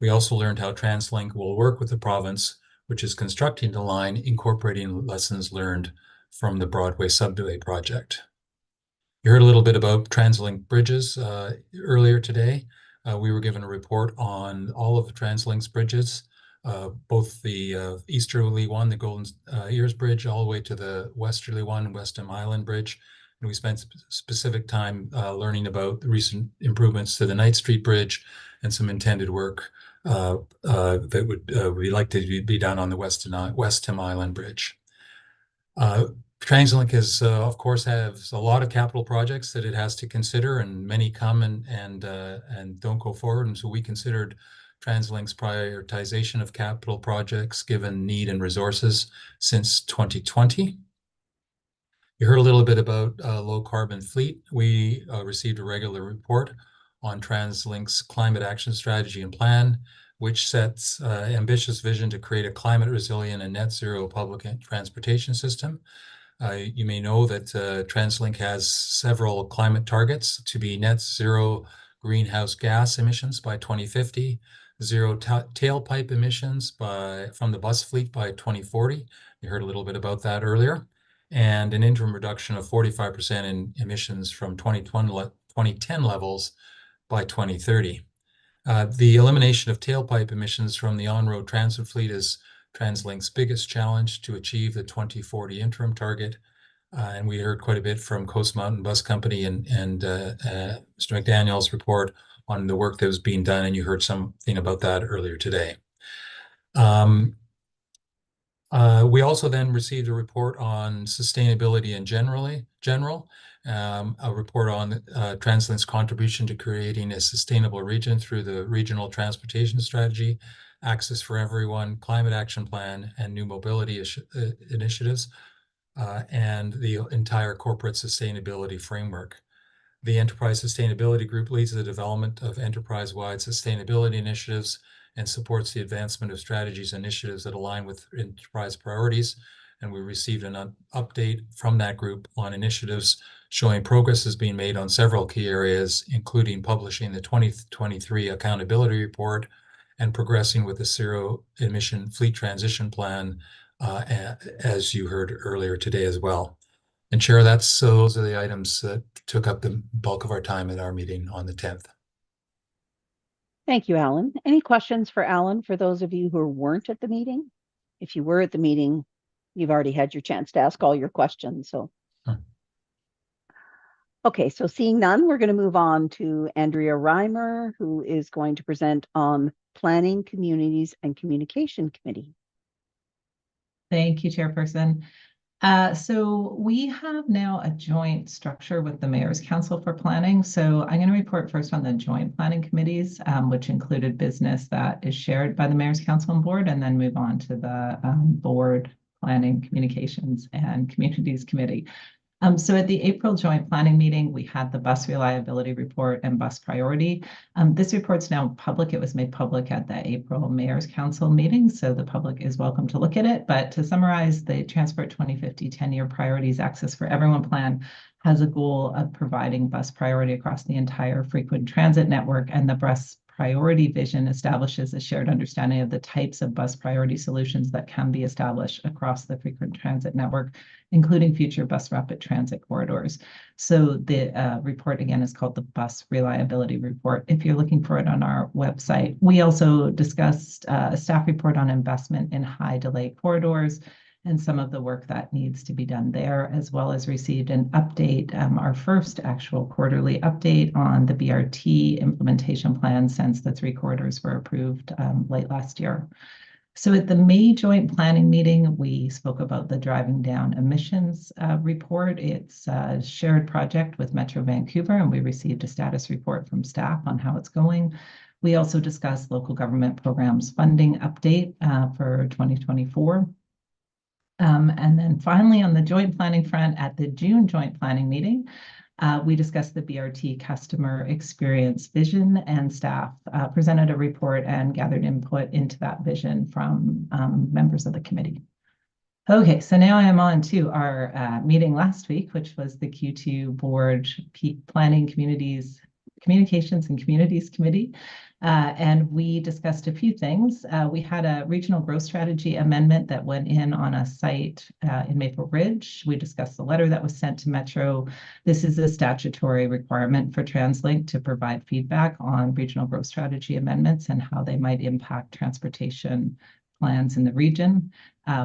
We also learned how TransLink will work with the province, which is constructing the line, incorporating lessons learned from the Broadway Subway project. You heard a little bit about TransLink bridges earlier today. We were given a report on all of the TransLink's bridges, both the easterly one, the Golden Ears Bridge, all the way to the westerly one, Westham Island Bridge. And we spent specific time learning about the recent improvements to the Knight Street Bridge and some intended work that would be likely to be done on the Westham Island Bridge. TransLink is, of course, has a lot of capital projects that it has to consider, and many come and don't go forward. And so we considered TransLink's prioritization of capital projects given need and resources since 2020. You heard a little bit about low carbon fleet. We received a regular report on TransLink's climate action strategy and plan, which sets ambitious vision to create a climate resilient and net zero public transportation system. You may know that TransLink has several climate targets to be net zero greenhouse gas emissions by 2050, zero tailpipe emissions from the bus fleet by 2040. You heard a little bit about that earlier. And an interim reduction of 45% in emissions from 2010 levels by 2030. The elimination of tailpipe emissions from the on-road transit fleet is TransLink's biggest challenge to achieve the 2040 interim target. And we heard quite a bit from Coast Mountain Bus Company and Mr. McDaniel's report on the work that was being done, and you heard something about that earlier today. We also then received a report on sustainability in general, a report on TransLink's contribution to creating a sustainable region through the Regional Transportation Strategy, Access for Everyone, Climate Action Plan, and new mobility initiatives, and the entire corporate sustainability framework. The Enterprise Sustainability Group leads the development of enterprise-wide sustainability initiatives and supports the advancement of strategies and initiatives that align with enterprise priorities. And we received an update from that group on initiatives showing progress is being made on several key areas, including publishing the 2023 accountability report and progressing with the zero emission fleet transition plan, as you heard earlier today as well. And Chair, those are the items that took up the bulk of our time at our meeting on the 10th. Thank you, Alan. Any questions for Alan for those of you who weren't at the meeting? If you were at the meeting, you've already had your chance to ask all your questions. So, okay, so seeing none, we're going to move on to Andrea Reimer, who is going to present on Planning, Communities, and Communication Committee. Thank you, Chairperson. So we have now a joint structure with the Mayor's Council for Planning. So I'm going to report first on the joint planning committees, which included business that is shared by the Mayor's Council and Board, and then move on to the Board, Planning, Communications, and Communities Committee. So at the April joint planning meeting, we had the bus reliability report and bus priority. This report's now public. It was made public at the April Mayor's Council meeting, so the public is welcome to look at it. But to summarize, the Transport 2050 10-year priorities Access for Everyone plan has a goal of providing bus priority across the entire frequent transit network, and the bus priority vision establishes a shared understanding of the types of bus priority solutions that can be established across the frequent transit network, including future bus rapid transit corridors. So the report again is called the Bus Reliability Report, if you're looking for it on our website. We also discussed a staff report on investment in high delay corridors and some of the work that needs to be done there, as well as received an update, our first actual quarterly update on the BRT implementation plan since the 3 corridors were approved late last year. So at the May joint planning meeting, we spoke about the Driving Down Emissions report. It's a shared project with Metro Vancouver, and we received a status report from staff on how it's going. We also discussed local government programs funding update for 2024. And then finally, on the joint planning front, at the June joint planning meeting, we discussed the BRT customer experience vision, and staff presented a report and gathered input into that vision from members of the committee. Okay, so now I am on to our meeting last week, which was the Q2 Board Planning, Communications and Communities Committee. And we discussed a few things. We had a regional growth strategy amendment that went in on a site in Maple Ridge. We discussed the letter that was sent to Metro. This is a statutory requirement for TransLink to provide feedback on regional growth strategy amendments and how they might impact transportation plans in the region.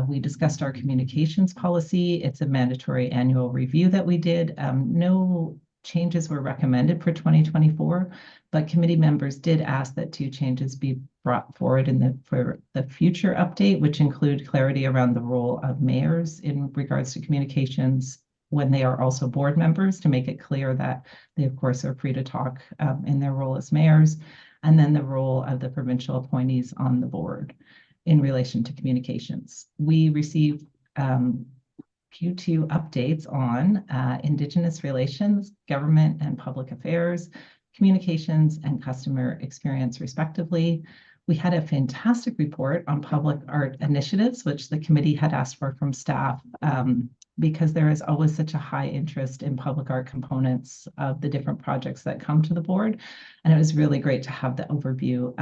We discussed our communications policy. It's a mandatory annual review that we did. No changes were recommended for 2024, but committee members did ask that 2 changes be brought forward for the future update, which include clarity around the role of mayors in regards to communications when they are also board members, to make it clear that they, of course, are free to talk in their role as mayors, and then the role of the provincial appointees on the board in relation to communications. We received Q2 updates on Indigenous relations, government and public affairs, communications, and customer experience, respectively. We had a fantastic report on public art initiatives, which the committee had asked for from staff, because there is always such a high interest in public art components of the different projects that come to the board. And it was really great to have the overview.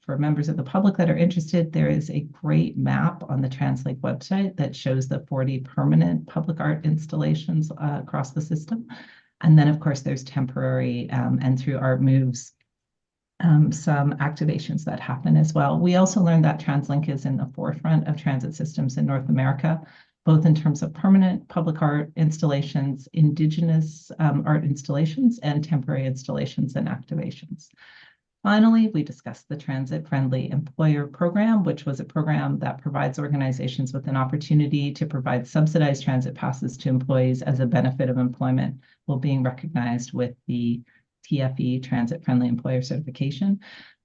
For members of the public that are interested, there is a great map on the TransLink website that shows the 40 permanent public art installations across the system. And then, of course, there's temporary and through Art Moves, some activations that happen as well. We also learned that TransLink is in the forefront of transit systems in North America, both in terms of permanent public art installations, Indigenous art installations, and temporary installations and activations. Finally, we discussed the Transit-Friendly Employer Program, which was a program that provides organizations with an opportunity to provide subsidized transit passes to employees as a benefit of employment while being recognized with the TFE Transit Friendly Employer Certification.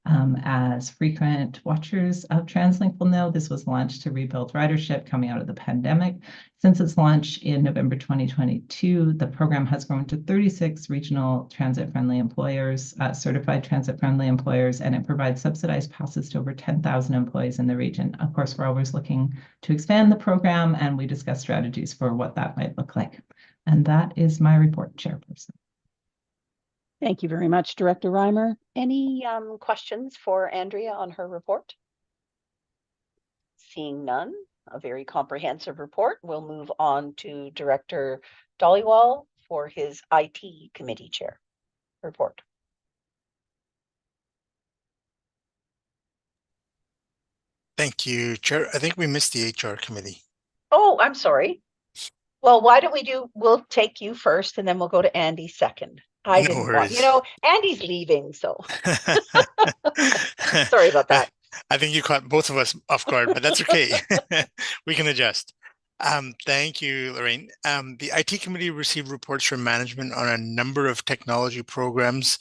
As frequent watchers of TransLink will know, this was launched to rebuild ridership coming out of the pandemic. Since its launch in November 2022, the program has grown to 36 regional transit-friendly employers, certified transit-friendly employers, and it provides subsidized passes to over 10,000 employees in the region. Of course, we're always looking to expand the program, and we discuss strategies for what that might look like. And that is my report, Chairperson. Thank you very much, Director Reimer. Any questions for Andrea on her report? Seeing none, a very comprehensive report. We'll move on to Director Dhaliwal for his IT Committee Chair report. Thank you, Chair. I think we missed the HR Committee. Oh, I'm sorry. Well, why don't we'll take you first and then we'll go to Andy second. I No didn't worries. want, Andy's leaving, so sorry about that. I think you caught both of us off guard, but that's okay. We can adjust. Thank you, Lorraine. The IT Committee received reports from management on a number of technology programs,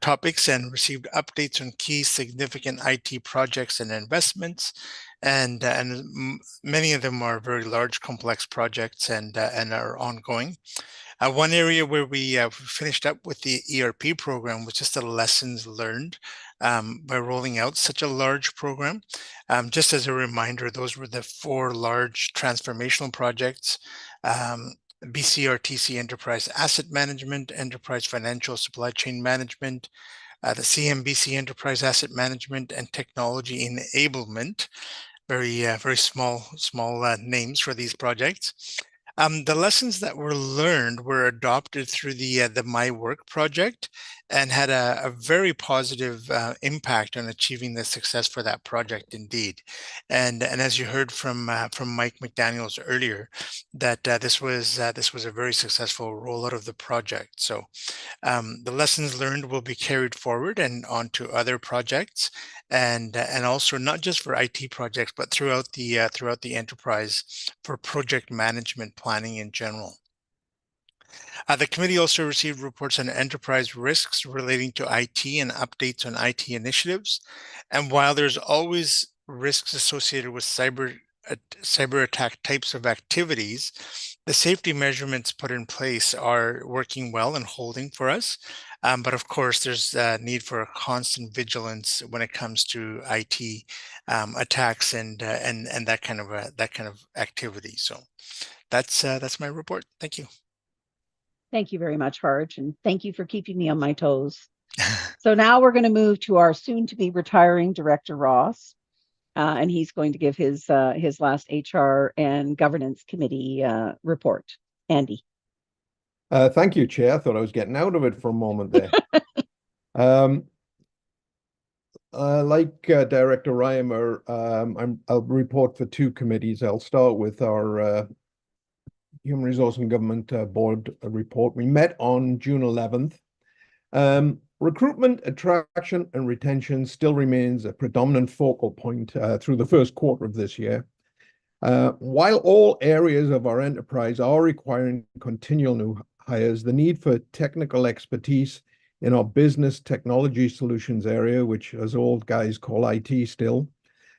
topics, and received updates on key significant IT projects and investments. And many of them are very large, complex projects and are ongoing. One area where we finished up with the ERP program was just the lessons learned by rolling out such a large program. Just as a reminder, those were the 4 large transformational projects: BCRTC Enterprise Asset Management, Enterprise Financial Supply Chain Management, the CMBC Enterprise Asset Management, and Technology Enablement. Very small names for these projects. The lessons that were learned were adopted through the My Work project and had a very positive impact on achieving the success for that project indeed. And as you heard from Mike McDaniels earlier, that this was a very successful rollout of the project. So the lessons learned will be carried forward and onto other projects, and also not just for IT projects, but throughout the enterprise for project management planning in general. The committee also received reports on enterprise risks relating to IT and updates on IT initiatives. And while there's always risks associated with cyber attack types of activities, the safety measurements put in place are working well and holding for us. But of course, there's a need for a constant vigilance when it comes to IT attacks and that kind of activity. So that's my report. Thank you. Thank you very much, Harj, and thank you for keeping me on my toes. So now we're going to move to our soon-to-be retiring Director Ross, and he's going to give his last HR and Governance Committee report. Andy. Thank you, Chair. I thought I was getting out of it for a moment there. Like Director Reimer, I'll report for 2 committees. I'll start with our Human Resource and Government Board report. We met on June 11th. Recruitment, attraction, and retention still remains a predominant focal point through the first quarter of this year. While all areas of our enterprise are requiring continual new hires, the need for technical expertise in our business technology solutions area, which as old guys call IT still,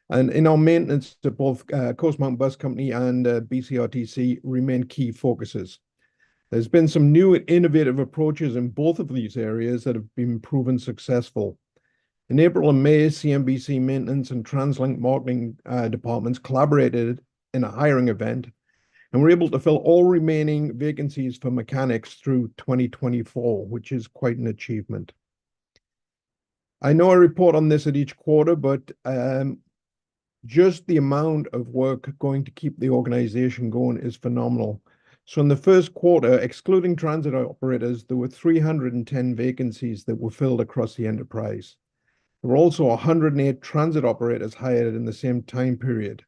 and in our maintenance to both Coast Mountain Bus Company and BCRTC remain key focuses. There's been some new and innovative approaches in both of these areas that have been proven successful. In April and May, CMBC Maintenance and TransLink Marketing departments collaborated in a hiring event and were able to fill all remaining vacancies for mechanics through 2024, which is quite an achievement. I know I report on this at each quarter, but just the amount of work going to keep the organization going is phenomenal. So in the first quarter, excluding transit operators, there were 310 vacancies that were filled across the enterprise. There were also 108 transit operators hired in the same time period.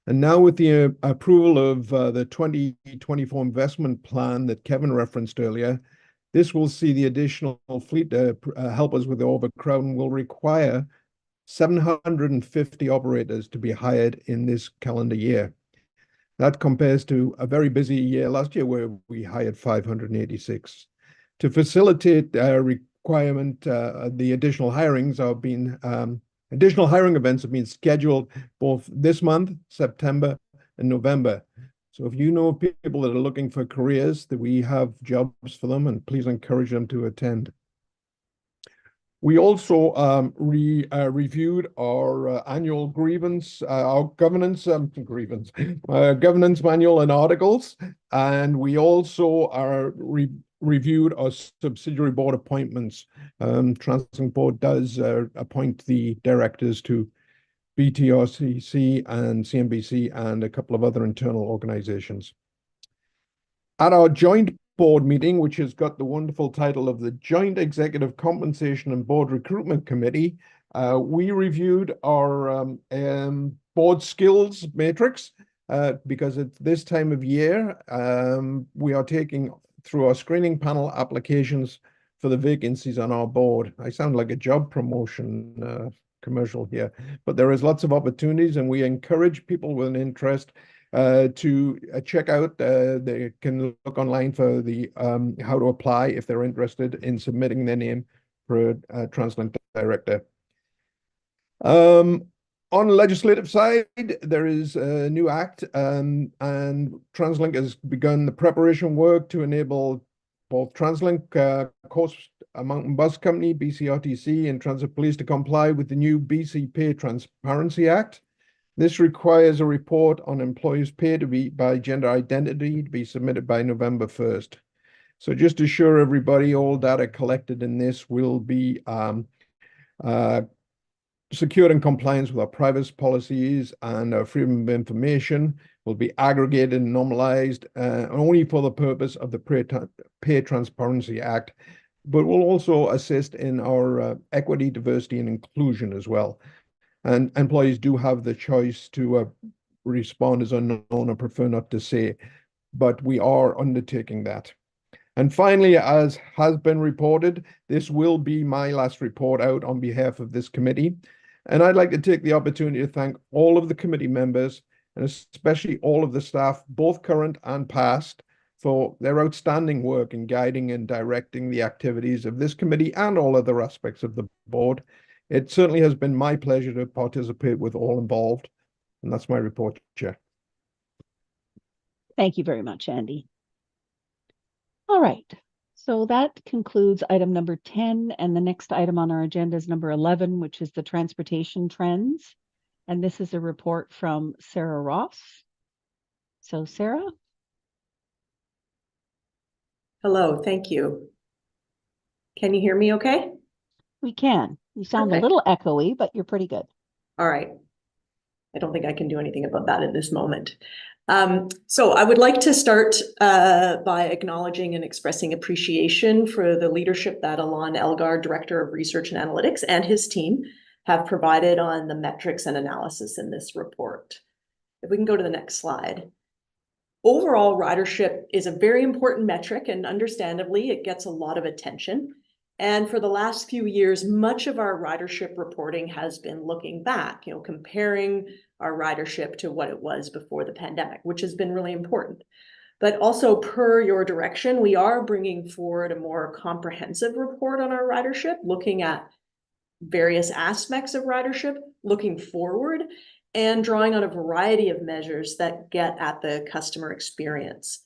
And now with the approval of the 2024 investment plan that Kevin referenced earlier, this will see the additional fleet help us with the overcrowding will require 750 operators to be hired in this calendar year. That compares to a very busy year last year where we hired 586. To facilitate requirement, the additional hirings are being additional hiring events have been scheduled both this month, September, and November. So if you know people that are looking for careers, that we have jobs for them, and please encourage them to attend. We also reviewed our annual grievance, our governance governance manual and articles, and we also reviewed our subsidiary board appointments. TransLink board does appoint the directors to BTRCC and CNBC and a couple of other internal organizations. At our joint board meeting, which has got the wonderful title of the Joint Executive Compensation and Board Recruitment Committee, we reviewed our board skills matrix because at this time of year, we are taking through our screening panel applications for the vacancies on our board. I sound like a job promotion commercial here, but there is lots of opportunities, and we encourage people with an interest to check out. They can look online for the how to apply if they're interested in submitting their name for a TransLink director. On the legislative side, there is a new act, and TransLink has begun the preparation work to enable both TransLink, Coast Mountain Bus Company, BCRTC, and Transit Police to comply with the new BC Pay Transparency Act. This requires a report on employees' pay to be by gender identity to be submitted by November 1st. So just to assure everybody, all data collected in this will be secured in compliance with our privacy policies and our freedom of information, will be aggregated and normalized only for the purpose of the Pay Transparency Act, but will also assist in our equity, diversity, and inclusion as well. And employees do have the choice to respond as unknown or prefer not to say, but we are undertaking that. And finally, as has been reported, this will be my last report out on behalf of this committee. And I'd like to take the opportunity to thank all of the committee members, and especially all of the staff, both current and past, for their outstanding work in guiding and directing the activities of this committee and all other aspects of the board. It certainly has been my pleasure to participate with all involved. And that's my report, Chair. Thank you very much, Andy. All right. So that concludes item number 10. And the next item on our agenda is number 11, which is the transportation trends. And this is a report from Sarah Ross. So Sarah. Hello, thank you. Can you hear me okay? We can. You sound Okay. a little echoey, but you're pretty good. All right. I don't think I can do anything about that at this moment. So I would like to start by acknowledging and expressing appreciation for the leadership that Alon Elgar, Director of Research and Analytics, and his team have provided on the metrics and analysis in this report. If we can go to the next slide. Overall, ridership is a very important metric, and understandably, it gets a lot of attention. And for the last few years, much of our ridership reporting has been looking back, comparing our ridership to what it was before the pandemic, which has been really important. But also, per your direction, we are bringing forward a more comprehensive report on our ridership, looking at various aspects of ridership, looking forward, and drawing on a variety of measures that get at the customer experience.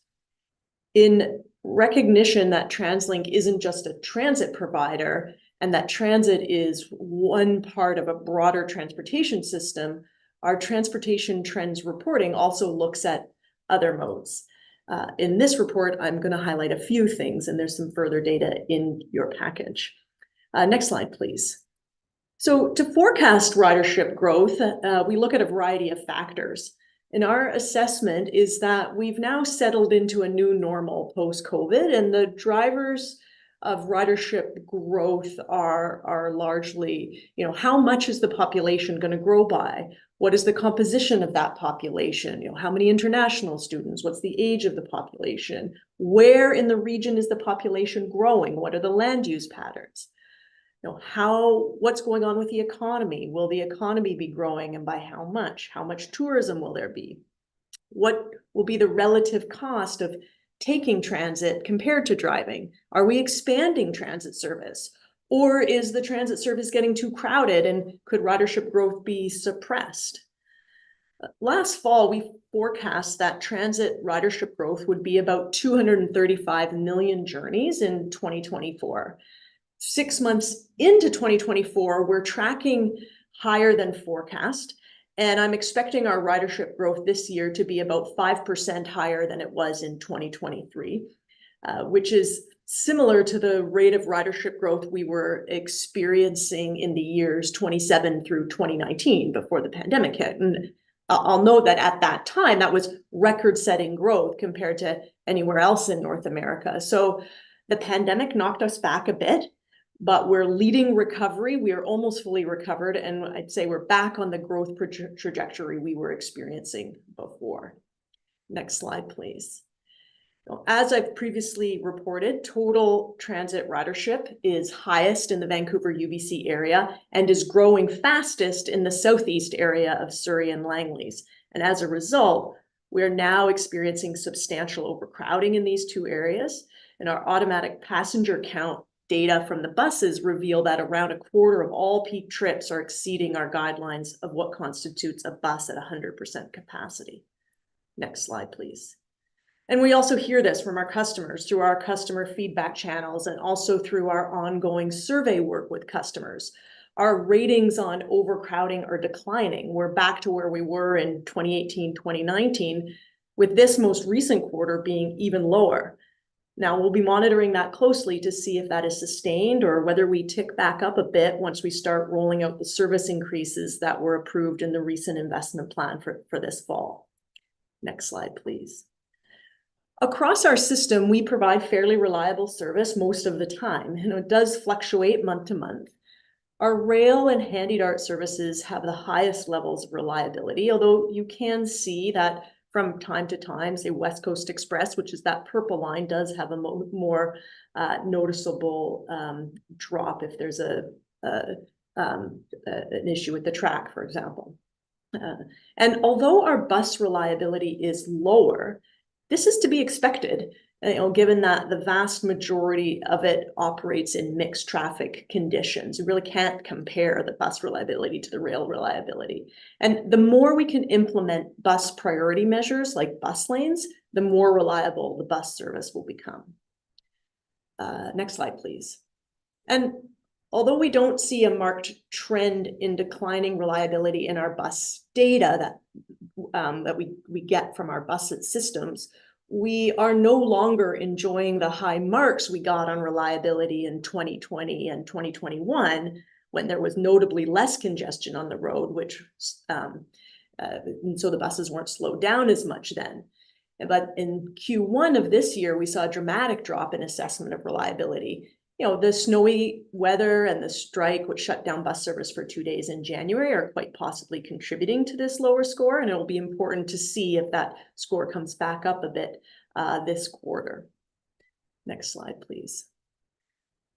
In recognition that TransLink isn't just a transit provider and that transit is one part of a broader transportation system, our transportation trends reporting also looks at other modes. In this report, I'm going to highlight a few things, and there's some further data in your package. Next slide, please. So to forecast ridership growth, we look at a variety of factors. And our assessment is that we've now settled into a new normal post-COVID, and the drivers of ridership growth are largely, how much is the population going to grow by? What is the composition of that population? How many international students? What's the age of the population? Where in the region is the population growing? What are the land use patterns? What's going on with the economy? Will the economy be growing, and by how much? How much tourism will there be? What will be the relative cost of taking transit compared to driving? Are we expanding transit service? Or is the transit service getting too crowded, and could ridership growth be suppressed? Last fall, we forecast that transit ridership growth would be about 235 million journeys in 2024. 6 months into 2024, we're tracking higher than forecast, and I'm expecting our ridership growth this year to be about 5% higher than it was in 2023, which is similar to the rate of ridership growth we were experiencing in the years 27 through 2019 before the pandemic hit. And I'll note that at that time, that was record-setting growth compared to anywhere else in North America. So the pandemic knocked us back a bit, but we're leading recovery. We are almost fully recovered, and I'd say we're back on the growth trajectory we were experiencing before. Next slide, please. As I've previously reported, total transit ridership is highest in the Vancouver UBC area and is growing fastest in the southeast area of Surrey and Langley's. And as a result, we're now experiencing substantial overcrowding in these two areas. And our automatic passenger count data from the buses reveal that around a quarter of all peak trips are exceeding our guidelines of what constitutes a bus at 100% capacity. Next slide, please. And we also hear this from our customers through our customer feedback channels and also through our ongoing survey work with customers. Our ratings on overcrowding are declining. We're back to where we were in 2018, 2019, with this most recent quarter being even lower. Now, we'll be monitoring that closely to see if that is sustained or whether we tick back up a bit once we start rolling out the service increases that were approved in the recent investment plan for this fall. Next slide, please. Across our system, we provide fairly reliable service most of the time, and it does fluctuate month to month. Our rail and handy-dart services have the highest levels of reliability, although you can see that from time to time, say West Coast Express, which is that purple line, does have a more noticeable drop if there's an issue with the track, for example. And although our bus reliability is lower, this is to be expected, given that the vast majority of it operates in mixed traffic conditions. You really can't compare the bus reliability to the rail reliability. And the more we can implement bus priority measures like bus lanes, the more reliable the bus service will become. Next slide, please. And although we don't see a marked trend in declining reliability in our bus data that we get from our bus systems, we are no longer enjoying the high marks we got on reliability in 2020 and 2021, when there was notably less congestion on the road, which and so the buses weren't slowed down as much then. But in Q1 of this year, we saw a dramatic drop in assessment of reliability. The snowy weather and the strike, which shut down bus service for 2 days in January, are quite possibly contributing to this lower score, and it will be important to see if that score comes back up a bit this quarter. Next slide, please.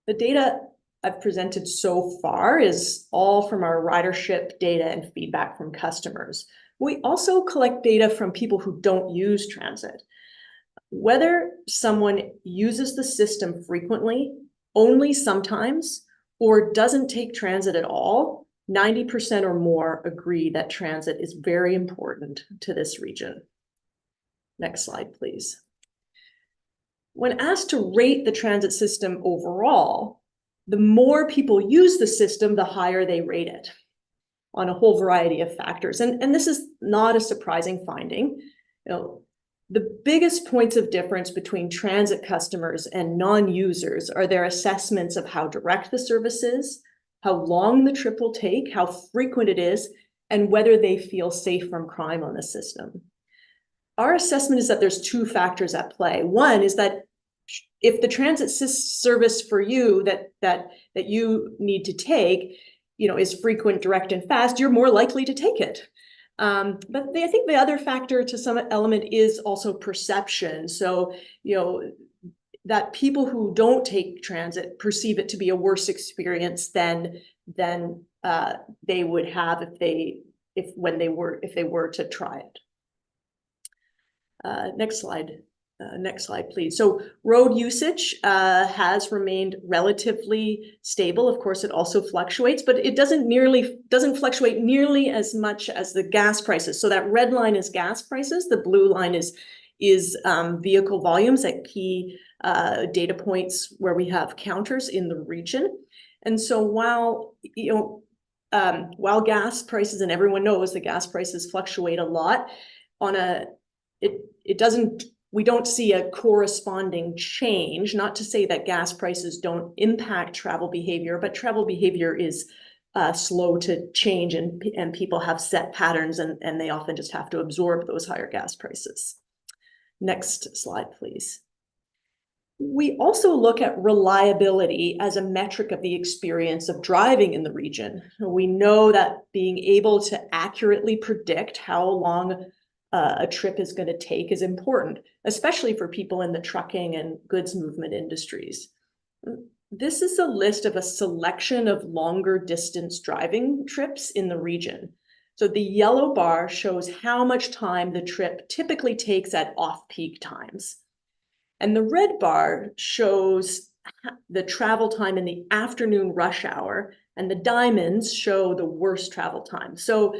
The data I've presented so far is all from our ridership data and feedback from customers. We also collect data from people who don't use transit. Whether someone uses the system frequently, only sometimes, or doesn't take transit at all, 90% or more agree that transit is very important to this region. Next slide, please. When asked to rate the transit system overall, the more people use the system, the higher they rate it on a whole variety of factors. And this is not a surprising finding. The biggest points of difference between transit customers and non-users are their assessments of how direct the service is, how long the trip will take, how frequent it is, and whether they feel safe from crime on the system. Our assessment is that there's two factors at play. One is that if the transit service for you that you need to take, is frequent, direct, and fast, you're more likely to take it. But I think the other factor to some element is also perception. So, that people who don't take transit perceive it to be a worse experience than they would have if they were to try it. Next slide, Next slide, please. So road usage has remained relatively stable. Of course, it also fluctuates, but it doesn't fluctuate nearly as much as the gas prices. So that red line is gas prices. The blue line is vehicle volumes at key data points where we have counters in the region. And so while gas prices, and everyone knows the gas prices fluctuate a lot, we don't see a corresponding change. Not to say that gas prices don't impact travel behavior, but travel behavior is slow to change, and people have set patterns, and they often just have to absorb those higher gas prices. Next slide, please. We also look at reliability as a metric of the experience of driving in the region. We know that being able to accurately predict how long a trip is going to take is important, especially for people in the trucking and goods movement industries. This is a list of a selection of longer distance driving trips in the region. So the yellow bar shows how much time the trip typically takes at off-peak times. And the red bar shows the travel time in the afternoon rush hour, and the diamonds show the worst travel time. So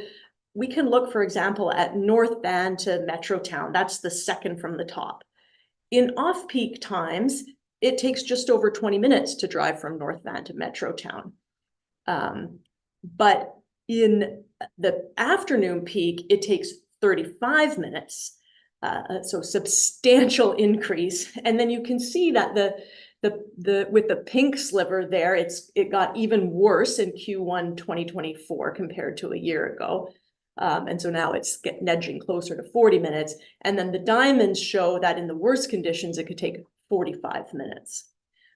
we can look, for example, at North Van to Metrotown. That's the second from the top. In off-peak times, it takes just over 20 minutes to drive from North Van to Metrotown. But in the afternoon peak, it takes 35 minutes. So substantial increase. And then you can see that with the pink sliver there, it got even worse in Q1 2024 compared to a year ago. And so now it's nudging closer to 40 minutes. And then the diamonds show that in the worst conditions, it could take 45 minutes.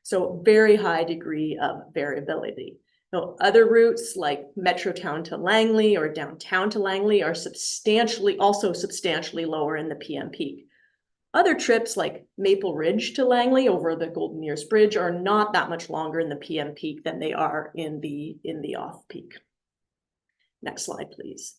So very high degree of variability. Now, other routes like Metrotown to Langley or downtown to Langley are also substantially lower in the PM peak. Other trips like Maple Ridge to Langley over the Golden Ears Bridge are not that much longer in the PM peak than they are in the off peak. Next slide, please.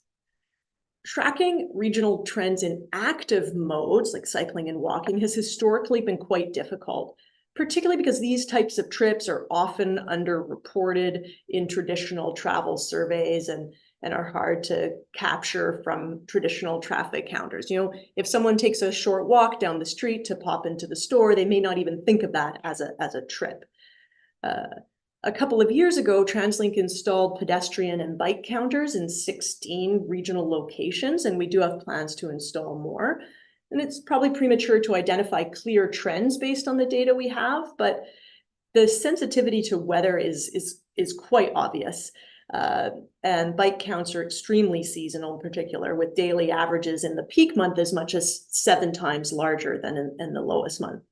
Tracking regional trends in active modes like cycling and walking has historically been quite difficult, particularly because these types of trips are often underreported in traditional travel surveys and are hard to capture from traditional traffic counters. If someone takes a short walk down the street to pop into the store, they may not even think of that as a trip. A couple of years ago, TransLink installed pedestrian and bike counters in 16 regional locations, and we do have plans to install more. And it's probably premature to identify clear trends based on the data we have, but the sensitivity to weather is quite obvious. And bike counts are extremely seasonal in particular, with daily averages in the peak month as much as 7 times larger than in the lowest month.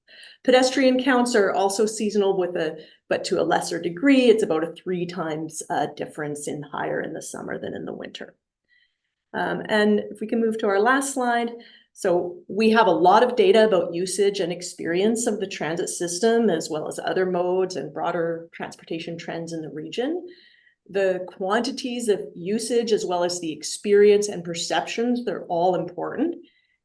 Pedestrian counts are also seasonal but to a lesser degree. It's about a 3 times difference higher in the summer than in the winter. And if we can move to our last slide. So we have a lot of data about usage and experience of the transit system, as well as other modes and broader transportation trends in the region. The quantities of usage, as well as the experience and perceptions, they're all important.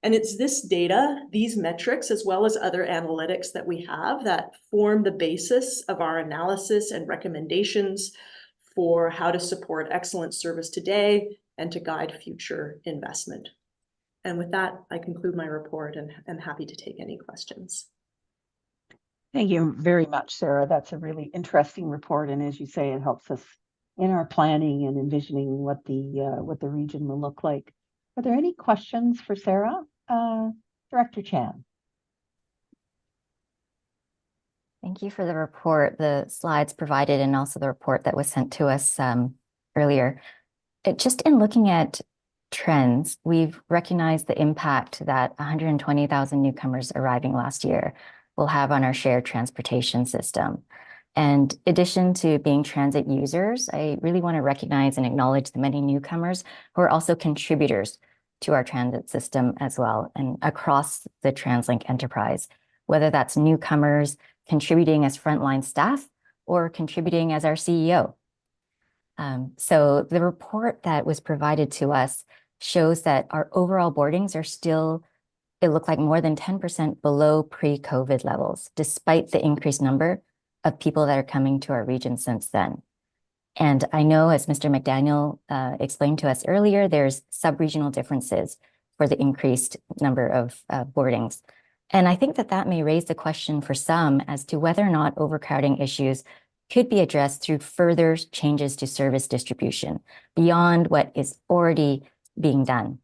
And it's this data, these metrics, as well as other analytics that we have that form the basis of our analysis and recommendations for how to support excellent service today and to guide future investment. And with that, I conclude my report and am happy to take any questions. Thank you very much, Sarah. That's a really interesting report. And as you say, it helps us in our planning and envisioning what the region will look like. Are there any questions for Sarah? Director Chan. Thank you for the report, the slides provided, and also the report that was sent to us earlier. Just in looking at trends, we've recognized the impact that 120,000 newcomers arriving last year will have on our shared transportation system. And in addition to being transit users, I really want to recognize and acknowledge the many newcomers who are also contributors to our transit system as well and across the TransLink enterprise, whether that's newcomers contributing as frontline staff or contributing as our CEO. So the report that was provided to us shows that our overall boardings are still it looked like more than 10% below pre-COVID levels, despite the increased number of people that are coming to our region since then. And I know, as Mr. McDaniel explained to us earlier, there's sub-regional differences for the increased number of boardings. And I think that that may raise the question for some as to whether or not overcrowding issues could be addressed through further changes to service distribution beyond what is already being done.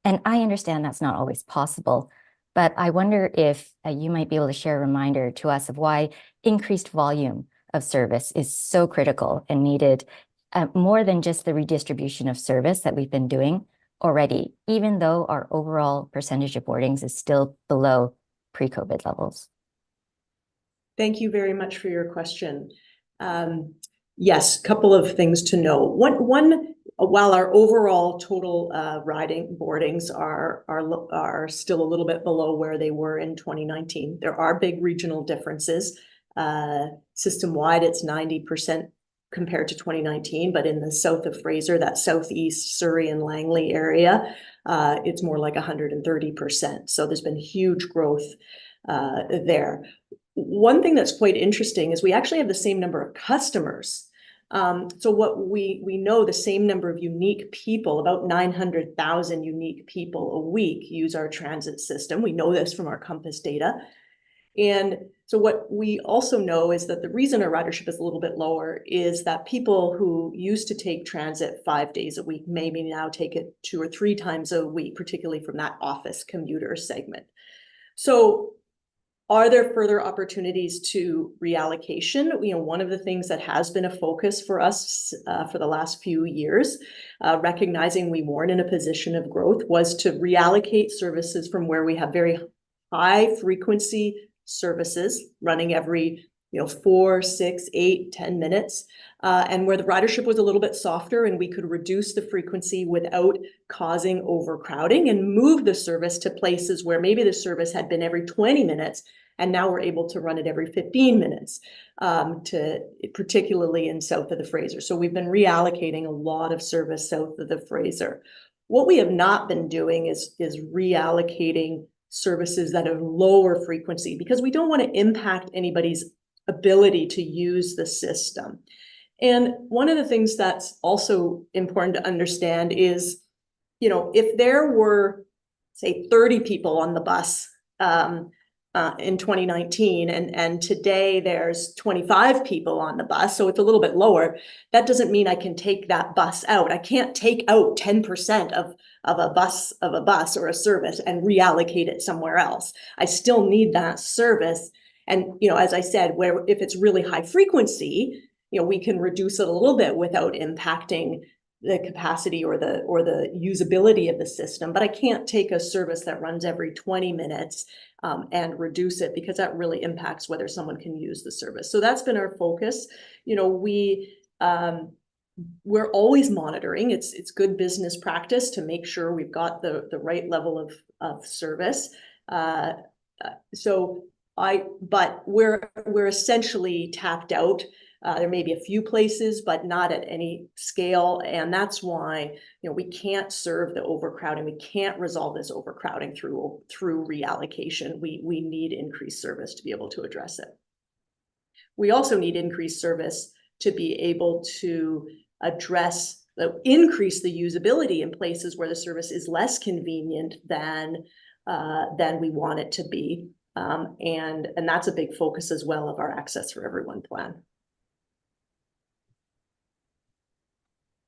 And I understand that's not always possible, but I wonder if you might be able to share a reminder to us of why increased volume of service is so critical and needed, more than just the redistribution of service that we've been doing already, even though our overall percentage of boardings is still below pre-COVID levels. Thank you very much for your question. Yes, a couple of things to know. One, while our overall total boardings are still a little bit below where they were in 2019, there are big regional differences. System-wide, it's 90% compared to 2019, but in the south of Fraser, that southeast Surrey and Langley area, it's more like 130%. So there's been huge growth there. One thing that's quite interesting is we actually have the same number of customers. So what we know, the same number of unique people, about 900,000 unique people a week use our transit system. We know this from our Compass data. And so what we also know is that the reason our ridership is a little bit lower is that people who used to take transit 5 days a week maybe now take it 2 or 3 times a week, particularly from that office commuter segment. So are there further opportunities to reallocation? One of the things that has been a focus for us for the last few years, recognizing we weren't in a position of growth, was to reallocate services from where we have very high frequency services running every 4, 6, 8, 10 minutes, and where the ridership was a little bit softer and we could reduce the frequency without causing overcrowding, and move the service to places where maybe the service had been every 20 minutes and now we're able to run it every 15 minutes, particularly in south of the Fraser. So we've been reallocating a lot of service south of the Fraser. What we have not been doing is reallocating services that are lower frequency, because we don't want to impact anybody's ability to use the system. And one of the things that's also important to understand is, if there were, say, 30 people on the bus in 2019, and today there's 25 people on the bus, so it's a little bit lower, that doesn't mean I can take that bus out. I can't take out 10% of a bus or a service and reallocate it somewhere else. I still need that service. And, as I said, if it's really high frequency, we can reduce it a little bit without impacting the capacity or the usability of the system. But I can't take a service that runs every 20 minutes and reduce it, because that really impacts whether someone can use the service. So that's been our focus. We're always monitoring. It's good business practice to make sure we've got the right level of service. But we're essentially tapped out. There may be a few places, but not at any scale. And that's why, we can't serve the overcrowding. We can't resolve this overcrowding through reallocation. We need increased service to be able to address it. We also need increased service to be able to increase the usability in places where the service is less convenient than we want it to be. And that's a big focus as well of our Access for Everyone plan.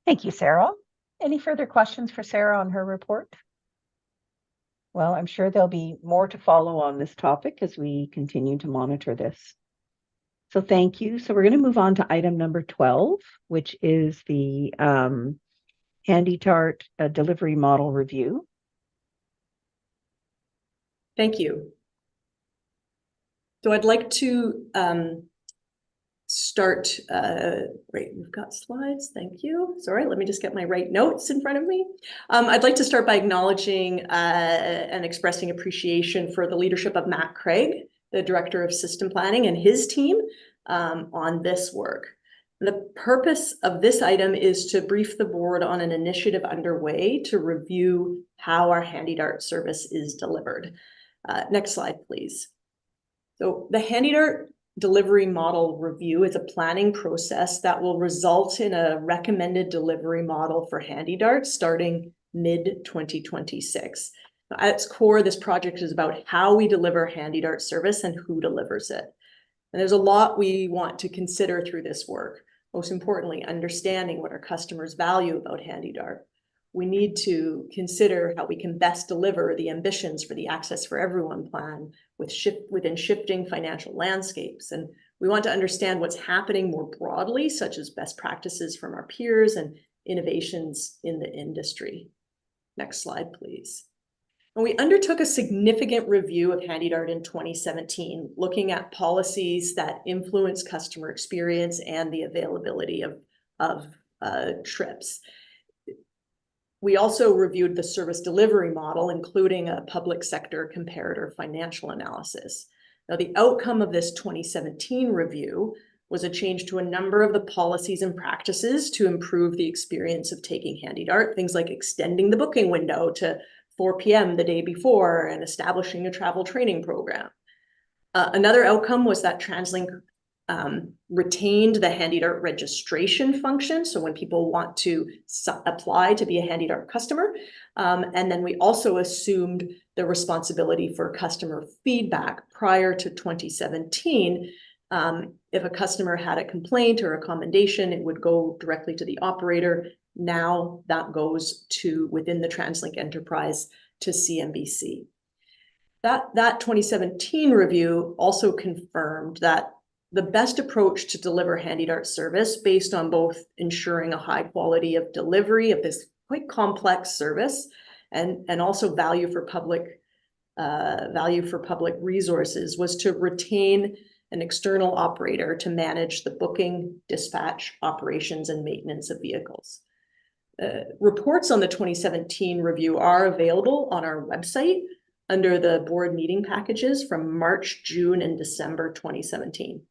Thank you, Sarah. Any further questions for Sarah on her report? Well, I'm sure there'll be more to follow on this topic as we continue to monitor this. So thank you. So we're going to move on to item number 12, which is the HandyTart delivery model review. Thank you. So I'd like to start, right, we've got slides, thank you. Sorry, let me just get my right notes in front of me. I'd like to start by acknowledging and expressing appreciation for the leadership of Matt Craig, the Director of System Planning, and his team on this work. The purpose of this item is to brief the board on an initiative underway to review how our HandyDart service is delivered. Next slide, please. So the HandyDart delivery model review is a planning process that will result in a recommended delivery model for HandyDart starting mid-2026. At its core, this project is about how we deliver HandyDart service and who delivers it. And there's a lot we want to consider through this work. Most importantly, understanding what our customers value about HandyDart. We need to consider how we can best deliver the ambitions for the Access for Everyone plan within shifting financial landscapes. And we want to understand what's happening more broadly, such as best practices from our peers and innovations in the industry. Next slide, please. And we undertook a significant review of HandyDart in 2017, looking at policies that influence customer experience and the availability of trips. We also reviewed the service delivery model, including a public sector comparator financial analysis. Now, the outcome of this 2017 review was a change to a number of the policies and practices to improve the experience of taking HandyDart, things like extending the booking window to 4 p.m. the day before and establishing a travel training program. Another outcome was that TransLink retained the HandyDart registration function. So when people want to apply to be a HandyDart customer, and then we also assumed the responsibility for customer feedback. Prior to 2017, if a customer had a complaint or a commendation, it would go directly to the operator. Now that goes to within the TransLink enterprise to CMBC. That 2017 review also confirmed that the best approach to deliver HandyDart service, based on both ensuring a high quality of delivery of this quite complex service and also value for public resources, was to retain an external operator to manage the booking, dispatch, operations, and maintenance of vehicles. Reports on the 2017 review are available on our website under the board meeting packages from March, June, and December 2017.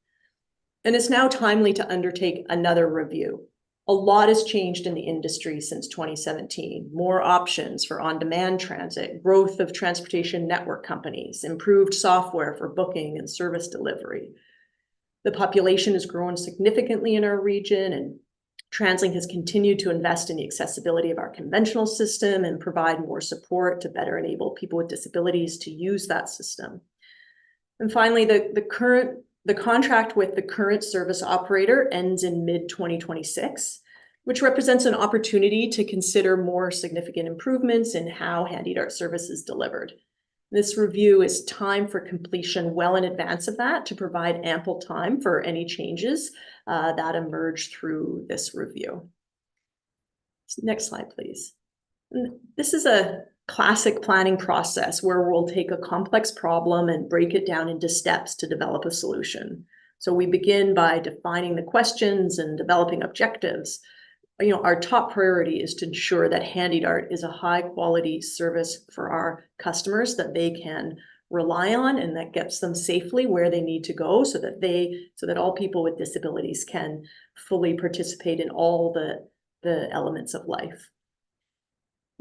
And it's now timely to undertake another review. A lot has changed in the industry since 2017. More options for on-demand transit, growth of transportation network companies, improved software for booking and service delivery. The population has grown significantly in our region, and TransLink has continued to invest in the accessibility of our conventional system and provide more support to better enable people with disabilities to use that system. And finally, the contract with the current service operator ends in mid-2026, which represents an opportunity to consider more significant improvements in how HandyDart service is delivered. This review is timed for completion well in advance of that to provide ample time for any changes that emerge through this review. Next slide, please. This is a classic planning process where we'll take a complex problem and break it down into steps to develop a solution. So we begin by defining the questions and developing objectives. Our top priority is to ensure that HandyDart is a high quality service for our customers that they can rely on and that gets them safely where they need to go so that all people with disabilities can fully participate in all the elements of life.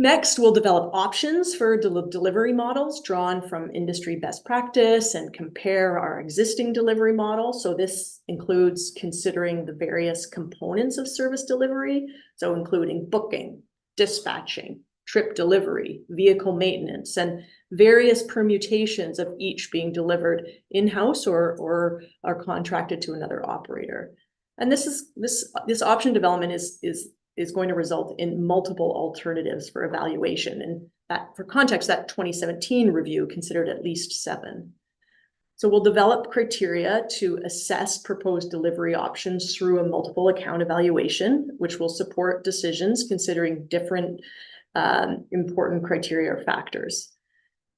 Next, we'll develop options for delivery models drawn from industry best practice and compare our existing delivery model. So this includes considering the various components of service delivery, so including booking, dispatching, trip delivery, vehicle maintenance, and various permutations of each being delivered in-house or are contracted to another operator. And this option development is going to result in multiple alternatives for evaluation. And that, for context, that 2017 review considered at least 7. So we'll develop criteria to assess proposed delivery options through a multiple account evaluation, which will support decisions considering different important criteria or factors.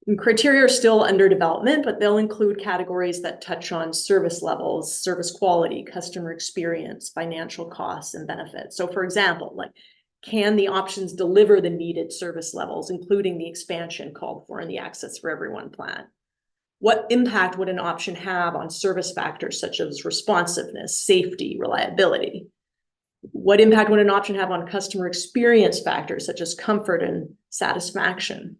And criteria are still under development, but they'll include categories that touch on service levels, service quality, customer experience, financial costs, and benefits. So for example, can the options deliver the needed service levels, including the expansion called for in the Access for Everyone plan? What impact would an option have on service factors such as responsiveness, safety, reliability? What impact would an option have on customer experience factors such as comfort and satisfaction?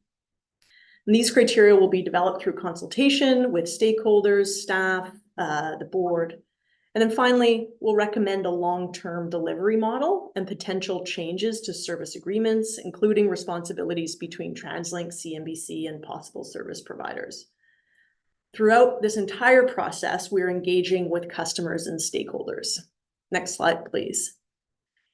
And these criteria will be developed through consultation with stakeholders, staff, the board. And then finally, we'll recommend a long-term delivery model and potential changes to service agreements, including responsibilities between TransLink, CNBC, and possible service providers. Throughout this entire process, we're engaging with customers and stakeholders. Next slide, please.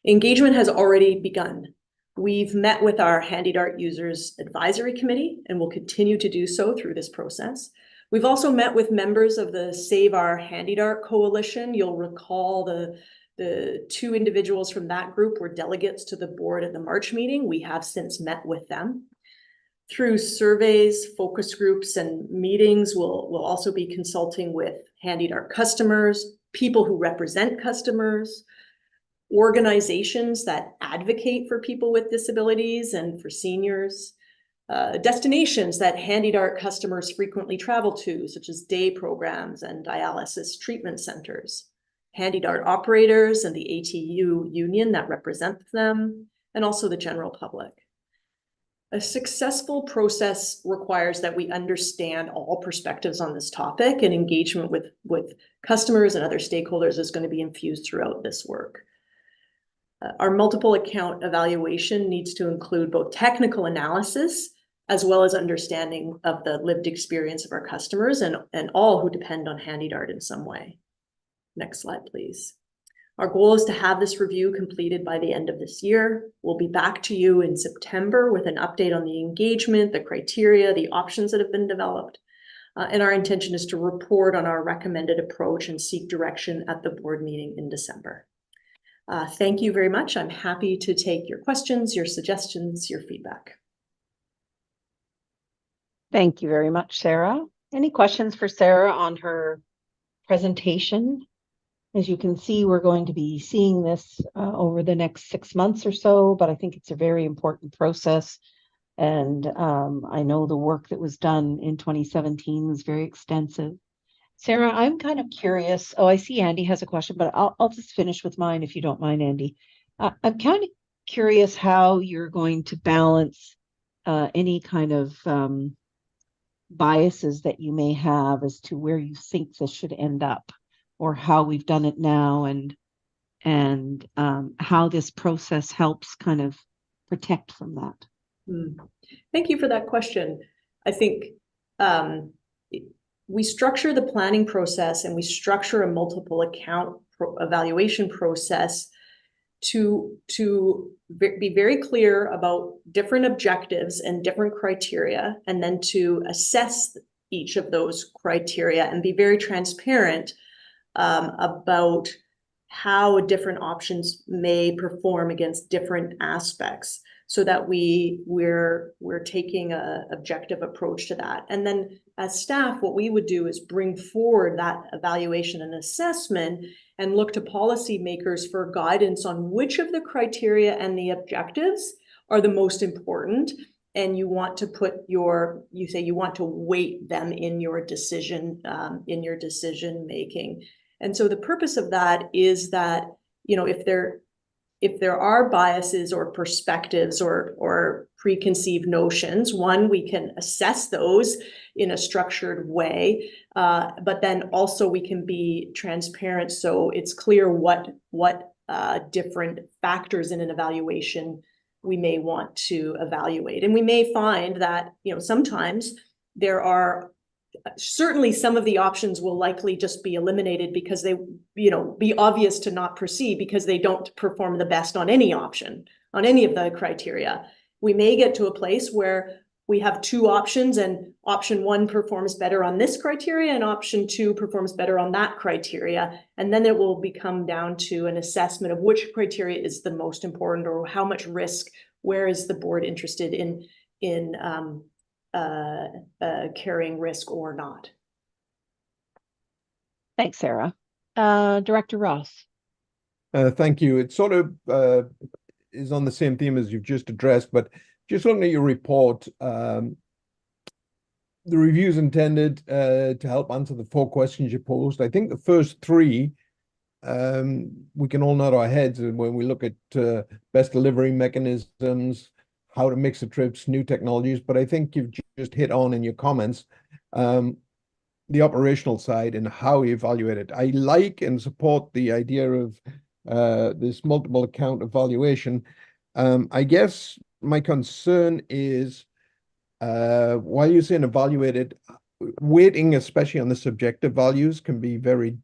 Engagement has already begun. We've met with our HandyDart Users Advisory Committee and will continue to do so through this process. We've also met with members of the Save Our HandyDart Coalition. You'll recall the two individuals from that group were delegates to the board at the March meeting. We have since met with them. Through surveys, focus groups, and meetings, we'll also be consulting with HandyDart customers, people who represent customers, organizations that advocate for people with disabilities and for seniors, destinations that HandyDart customers frequently travel to, such as day programs and dialysis treatment centers, HandyDart operators and the ATU union that represents them, and also the general public. A successful process requires that we understand all perspectives on this topic, and engagement with customers and other stakeholders is going to be infused throughout this work. Our multiple account evaluation needs to include both technical analysis as well as understanding of the lived experience of our customers and all who depend on HandyDart in some way. Next slide, please. Our goal is to have this review completed by the end of this year. We'll be back to you in September with an update on the engagement, the criteria, the options that have been developed. And our intention is to report on our recommended approach and seek direction at the board meeting in December. Thank you very much. I'm happy to take your questions, your suggestions, your feedback. Thank you very much, Sarah. Any questions for Sarah on her presentation? As you can see, we're going to be seeing this over the next 6 months or so, but I think it's a very important process. And I know the work that was done in 2017 was very extensive. Sarah, I'm kind of curious. Oh, I see Andy has a question, but I'll just finish with mine if you don't mind, Andy. I'm kind of curious how you're going to balance any kind of biases that you may have as to where you think this should end up, or how we've done it now, and how this process helps kind of protect from that. Thank you for that question. I think we structure the planning process and we structure a multiple account evaluation process to be very clear about different objectives and different criteria, and then to assess each of those criteria and be very transparent about how different options may perform against different aspects, so that we're taking an objective approach to that. And then as staff, what we would do is bring forward that evaluation and assessment and look to policymakers for guidance on which of the criteria and the objectives are the most important. And you want to you want to weight them in your decision making. And so the purpose of that is that, if there are biases or perspectives or preconceived notions, one, we can assess those in a structured way, but then also we can be transparent so it's clear what different factors in an evaluation we may want to evaluate. And we may find that, sometimes there are certainly some of the options will likely just be eliminated because they, be obvious to not proceed because they don't perform the best on any option, on any of the criteria. We may get to a place where we have two options and option one performs better on this criteria and option two performs better on that criteria. And then it will become down to an assessment of which criteria is the most important, or how much risk, where is the board interested in carrying risk or not. Thanks, Sarah. Director Ross. Thank you. It sort of is on the same theme as you've just addressed, but just looking at your report, the review is intended to help answer the 4 questions you posed. I think the first 3 we can all nod our heads when we look at best delivery mechanisms, how to mix the trips, new technologies. But I think you've just hit on in your comments the operational side and how we evaluate it. I like and support the idea of this multiple account evaluation. I guess my concern is while you're saying evaluated, weighting, especially on the subjective values, can be very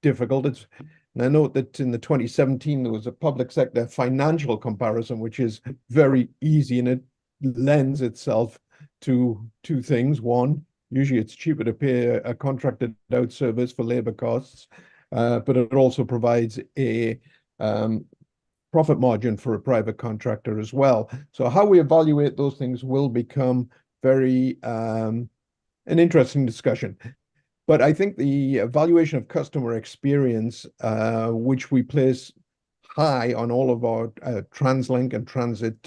difficult. And I note that in the 2017, there was a public sector financial comparison, which is very easy, and it lends itself to two things. One, usually it's cheaper to pay a contracted out service for labor costs, but it also provides a profit margin for a private contractor as well. So how we evaluate those things will become very an interesting discussion. But I think the evaluation of customer experience, which we place high on all of our TransLink and transit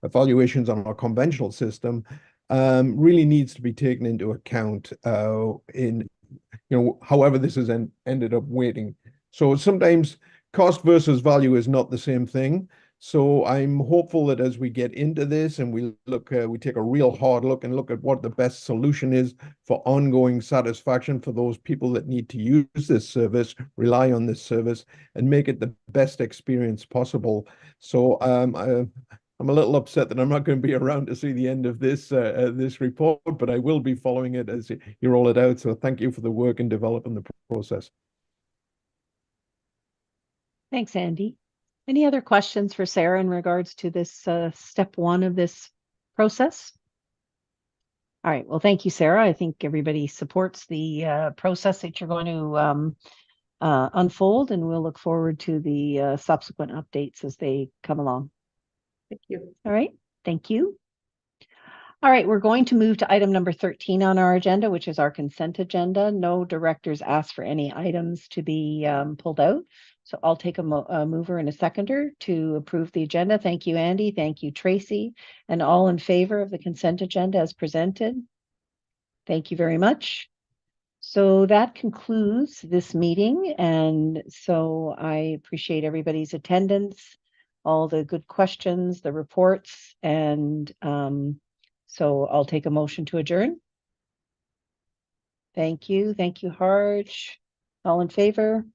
evaluations on our conventional system, really needs to be taken into account in, however this has ended up weighting. So sometimes cost versus value is not the same thing. So I'm hopeful that as we get into this and we take a real hard look and look at what the best solution is for ongoing satisfaction for those people that need to use this service, rely on this service, and make it the best experience possible. So I'm a little upset that I'm not going to be around to see the end of this report, but I will be following it as you roll it out. So thank you for the work in developing the process. Thanks, Andy. Any other questions for Sarah in regards to this step one of this process? All right. Well, thank you, Sarah. I think everybody supports the process that you're going to unfold, and we'll look forward to the subsequent updates as they come along. Thank you. All right. Thank you. All right, we're going to move to item number 13 on our agenda, which is our consent agenda. No directors asked for any items to be pulled out. So I'll take a mover and a seconder to approve the agenda. Thank you, Andy. Thank you, Tracy. And all in favor of the consent agenda as presented? Thank you very much. So that concludes this meeting. And so I appreciate everybody's attendance, all the good questions, the reports, and so I'll take a motion to adjourn. Thank you. Thank you, Harj. All in favor?